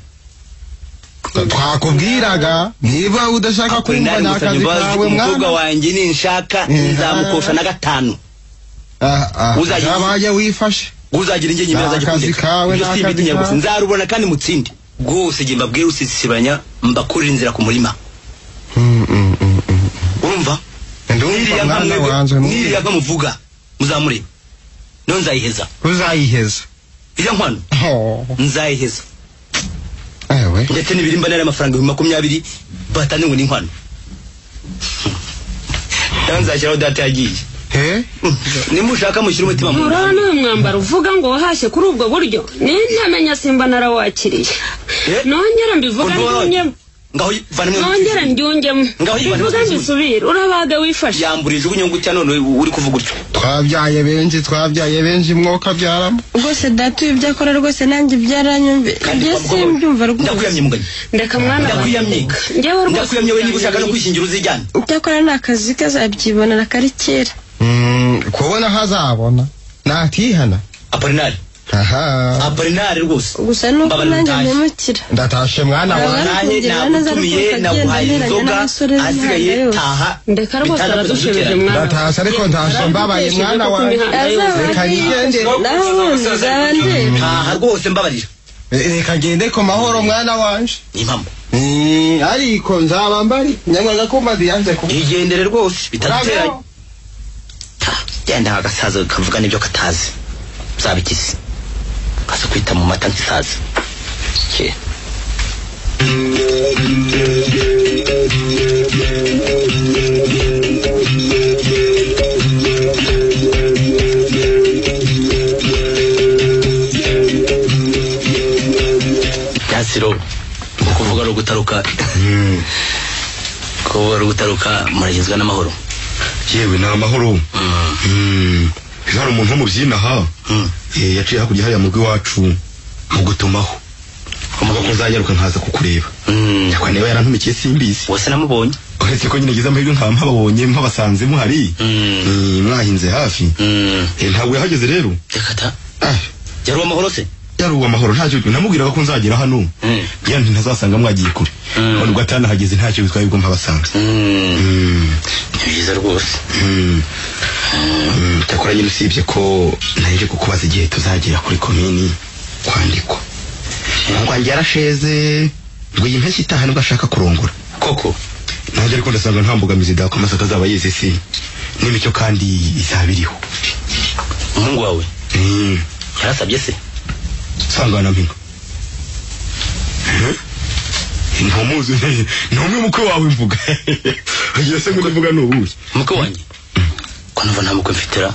twakubwiraga niba udashaka kumva n'akazi kawe mwana wanjye ninshaka nzamukosha na 5 uzaje wifashe uzagira ingenye meza akazi kawe n'akazi kawe nzarubona kandi mutsinde rwose nge mbabwira usisibanya mbakurira inzira ku murima urumva niriya nkamuvuga muzamure no nzayiheza uzayiheza iriya nkwano nzayiheza ewe ndetse nibirimba nari amafaranga 20 batanye ngo ni nkwano nzashyiraho data yagiye nimushaka mushyira umutima mu urana uyu mwambaro uvuga ngo wahashye kuri ubwo buryo nintamenya simba narawakiriye nongera mbivuga ndyungemo nongera ndyungemo bivuga mbisubire urabaga wifashe yamburije ubunyungu cyane none uri kuvuga utyo twabyaye benshi mwoka byaramo rwose data ibyo akora rwose nanjye byaranyumve njye simbyumva rwose ndakuyamye mugani ndeka mwana ndakuyamye njyewe rwose ndakuyamye we niba ushaka no kwishingira uzijyana cyakora ni akazi kazabyibonera kari kera kubona hazabona natihana Apolinari Apolinari rwose gusa nuko nanjye mpemukira ndatashe mwana wanjye nagutumiye naguhaye inzoga asigaye taha ndeka rwose aradushebeje mwana ndatashe ariko ntashe mbabaye mwana wanjye reka nigende naho nzande taha rwose mbabarira reka ngende ku mahoro mwana wanje impamo ariko nzaba mbari nyamwaga kumazi yanze igendere rwose bitateranye genda agasaza kavuga nibyo katazi zabikisi kaza kwita mu mata nkisaza ke Yasiro kuvuga ro gutaruka kuvuga ro gutaruka muragizwa n'amahoro yewe na amahoro hari umuntu mu byinaha yaciye hakurya hariya mu rw'iwacu mu gutumaho umuga ko nzanyaruka nkaza kukureba yakwa niba yarantumikiye simbizi wose namubonye uretse ko nyine gize amahirwe nkababonye mpabasanze muhari mwahinze hafi ntabwo yahageze rero rekata yari amahoro se yari amahoro ntacyo namubwiraga ko nzagera hano yandi ntazasanga mwagiye kure none ubwo atanahageze ntacyo bitwaye ubwo mpabasanze byiza rwose cyakora nyine usibye ko naje kukubaza igihe tuzagera kuri komini kwandikwa ngo yarasheze ngo iyi mpeshyi itaha nibwo ashaka kurongora koko nanjye ariko ndasanga nta mbogamizi dakomeza atazaba yize si n'imicyo kandi izabiriho umuhungu wawe yarasabye se sangana mpinga ntumuzi n'umwe mukwe wawe mvuga agiye se ngo mvuga n'ubuye mukwe wanjye ko numva nta mukwe mfitira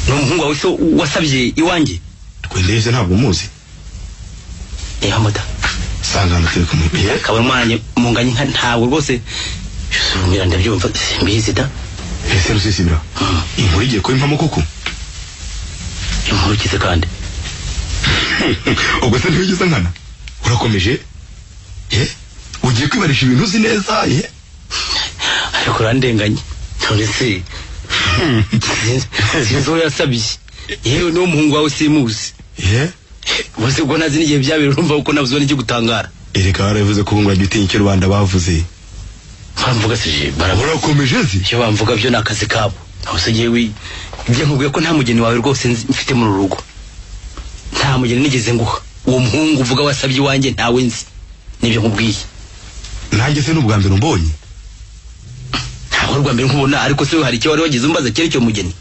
n'umuhungu wawe se wasabye iwanjye twendeze ntabwo muzi hamuda sangana turi kumwe kabone mwanye munganye ntabwo rwose ngira ndabyumva simbizi da ese rusisibira inkuru igiye ko impamo koko inkuru kize kandi ubwo se ntiwigeze nkana urakomeje ugiye kwibarisha ibintu uzi neza ariko urandenganye none se sinzi uwo yasabye yewe n'umuhungu wawe simuzi bose ubwo nazi n'igihe byabera urumva uko nabuze n'icyo gutangara ereka baravuze ko ngo agitinya icyo rubanda bavuze bamvuga se barakomeje zi icyo bamvuga byo nakazi kabo aho se yewe ibyo nkubwiye ko nta mugeni wawe rwose mfite mu rugo nta mugeni nigeze nguha uwo muhungu uvuga wasabye iwanjye ntawe nzi nibyo nkubwiye nanjye se n'ubwa mbere umbonye ntabwo rwa mbere nkubona ariko se hari icyo wari wagize umbaza cyerekeye umugeni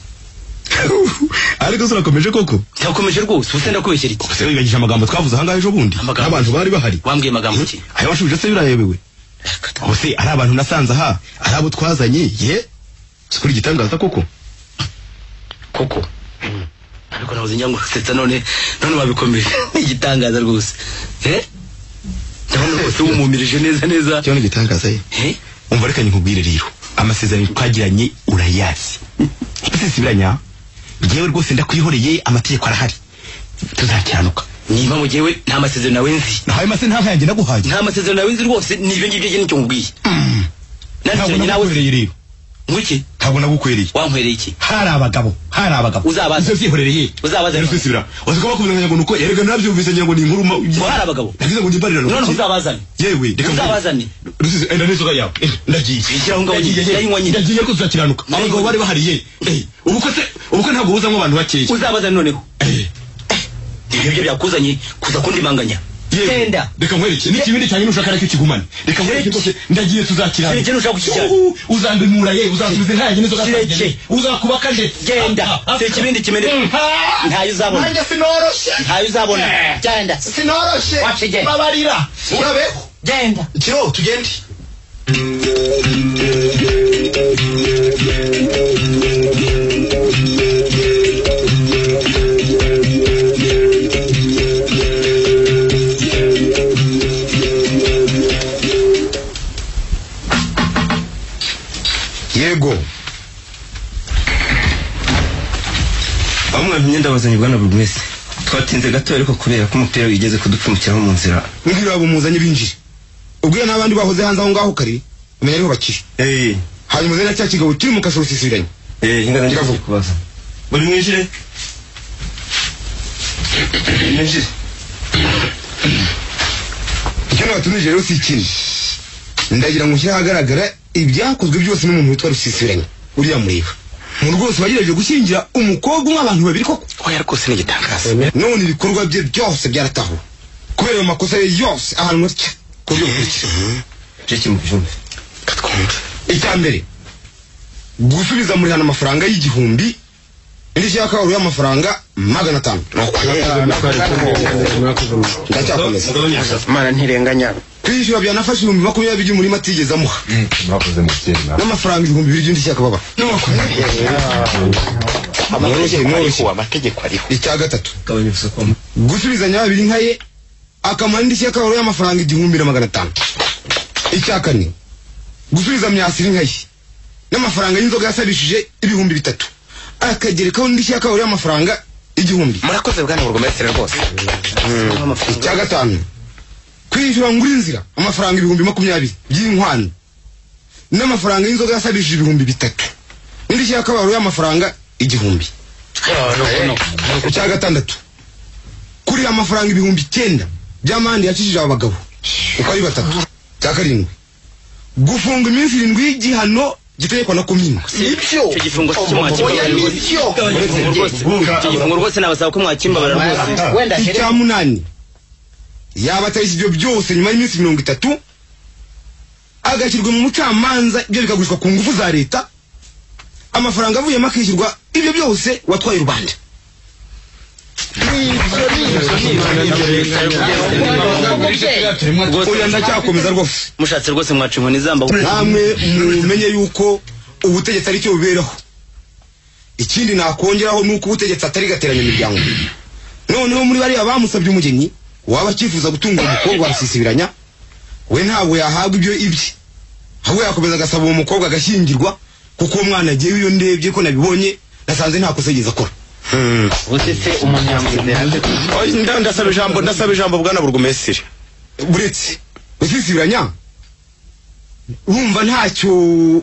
ariko se urakomeje koko cyakomeje rwose ubuse ndakubeshyera iki se wibagije amagambo twavuze ahangahe ejo bundi n'abantu bari bahari wambwiye amagambo ki ayo washubije se birayebewe ubuse ari abantu nasanze aha ari abo twazanye si kuri igitangaza koko ariko nabuze njya ngo setsa none wabikomeje igitangaza rwose ndabona rwose wumumirije neza cyo ni igitangaza umva reka nkubwire rero amasezerano twagiranye urayazi sibiranya ngewe rwose ndakwihoreye amategeko arahari tuzakiranuka niba mu gihe nta masezerano nawe nzi nahaye mase nta nkanjye naguhaye nta masezerano nawe nzi rwose nibyo ngibyo nicyo nkubwiye ntabwo nawe rero ngwiki ntabwo nagukwereye wankwereye iki hari abagabo uzabaza ivyo vyihorereye uzabaza rusisibira wazi ko bakumenya ngo nuko yerega navyumvise ngira ngo ni inkuru hari abagabo nagize ngo njimbarira none uzabazane yewe reka uzabazane rusisi enda nezo yawe ndagiye shyiraho ngaho ndagiye ko tuzakiranuka abagabo bari bahariye ubukwe ntabwo buzamwo abantu bakeya uzabazane noneho ibyo byakuzanye kuza kundimanganya Tenda. Reka nkwereke n'ikibindi cyane nushaka ariko kigumane. Reka nkwereke rwose ndagiye tuzakirana. Kireke nushaka kukijyana. Uzandimura ye uzasubize nta yene zo gatagende. Uzakubaka nde. Genda. Ikibindi kimene. Ntayo uzabona. Nanjye sinoroshe. Ntayo uzabona. Genda. Sinoroshe. Wacige. Babarira. Urabeho. Genda. Kiro tugende. Yego. Bamwe ntumye ndabazanye bwana Burugumesi. Twatinze gato ariko kubera ko umupira wigeze kudupfumukiraho mu nzira. Ngira abo muzanye binjire. Ubwiye n'abandi bahoze hanze aho ngaho kari. Umenya ariho bakiri. Hanyuma zena cya kigabo kiri mu kashoro sisiranye. Ingana ndikavu kubaza. Buri mwinjire. Mwinjire. Cyane watumije rero si ikindi. Ndagira ngo nshyire ahagaragara ibyakozwe byose n'umuntu witwa Rusisiranye uriya muriba mu rwose bagerageje gushyingira umukobwa nk'abantu babiri koko oya rwose n'igitangaza none ibikorwa bye byose byarataho kubera ayo makosa ye yose ahantu hatya ku buryo bukurikira jeki mu bijumbe katwumva icya mbere gusubiza muri hano amafaranga y'igihumbi indi cyaka uri y'amafaranga 500 ndacyakomeza mana ntirenganya kwishyura byanafashe 2020 muri matigeze amuha mwakoze mu cyenda n'amafaranga 2000 y'indi cyaka baba amategeko ariho icya gatatu gusubizanya babiri nkaye akamara indi cyaka uri y'amafaranga 1500 icya kane gusubiza myasiri nkaye n'amafaranga y'inzoga yasabishije 3000 akagerekaho indi cyaka uri y'amafaranga 1000 murakoze bwana Burugumesi rwose icya gatanu kwishyura nguri inzira amafaranga 2020 y'inkwano n'amafaranga y'inzoga yasabishije 3000 indi cyaka uri y'amafaranga 1000 icya gatandatu kuri amafaranga 9,000 by'amande yacishije abagabo uko ari batatu cya karindwi gufunga iminsi 7 y'igihano gitegekwa na komine icyo gifungo cy'umwakimbabara rwose nabasaba ko mwakimbabara rwose icya munani yaba atarishije ibyo byose nyuma y'iminsi 30 agashyirwa mu mucamanza ibyo bikagurishwa ku ngufu za leta amafaranga avuyemo akishyurwa ibyo byose watwaye rubanda oya ndacyakomeza rwose mushatse rwose mwaca inkoni zamba namwe mumenye yuko ubutegetsi ari cyo buberaho ikindi nakongeraho nuko ubutegetsi atari gateranya imiryango noneho muri bariya bamusabye umugeni waba akifuza gutunga umukobwa wa Rusisibiranya we ntabwo yahabwa ibyo ibye ahubwo yakomeza agasaba uwo mukobwa agashyingirwa kuko umwana agiye iyo ndebye ko nabibonye nasanze nta kosa yigeze akora usetse umuntu yamwizera ndasaba ijambo bwana Burugumesiri buretse Rusisibiranya urumva ntacyo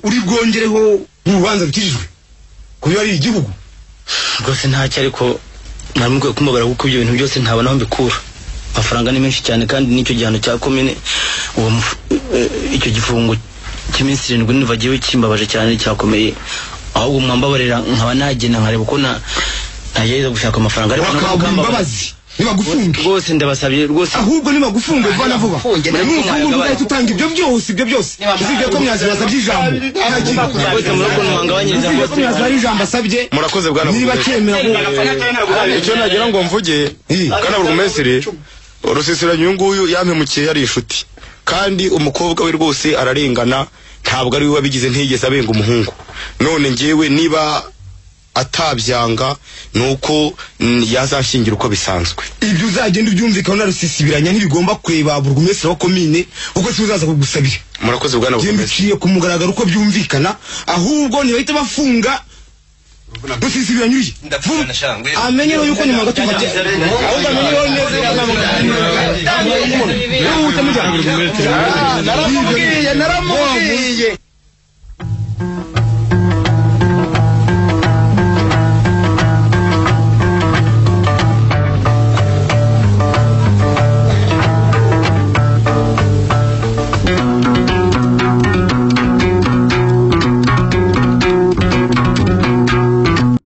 uri bwongereho urubanza rukijijwe kuyo ari igihugu rwose ntacyo ariko namwe kumubara kuko ibyo bintu byose ntabona aho mbikura amafaranga ni menshi cyane kandi n'icyo gihano cya komine uwo icyo gifungo cy'iminsi 7 nivagiwe kimbabaje cyane cyakomeye ahubwo mwambabarira nkaba nagena nkareba uko nageza gushaka amafaranga ariko imbabazi nibagufunge rwose ndabasabye rwose ahubwo nibagufunge vuba vuba n'ufunge uzahita utanga ibyo byose uzibye ko mwazibasabye ijambo rwose muroko mwangabanyiriza rwose mwazibari ijambo asabye murakoze bwana niba cyemera icyo nagira ngo mvuge bwana Burugumesiri Rusisibiranya uyu nguyu yampemukiye yari inshuti kandi umukobwa we rwose ararengana ntabwo ari we wabigize ntigeze abenga umuhungu none njyewe niba atabyanga nuko yazashingira uko bisanzwe ibyo uzagenda ubyumvikana na Rusisibiranya ntibigomba kweba Burugumesiri wa komine uko se uzaza kugusabira murakoze bwana Burugumesiri biciye ku mugaragaro uko byumvikana ahubwo ntibahita bafunga Rusisibiranya uriye amenye yuko nyuma gato ahubwo amenye neza naramubwiye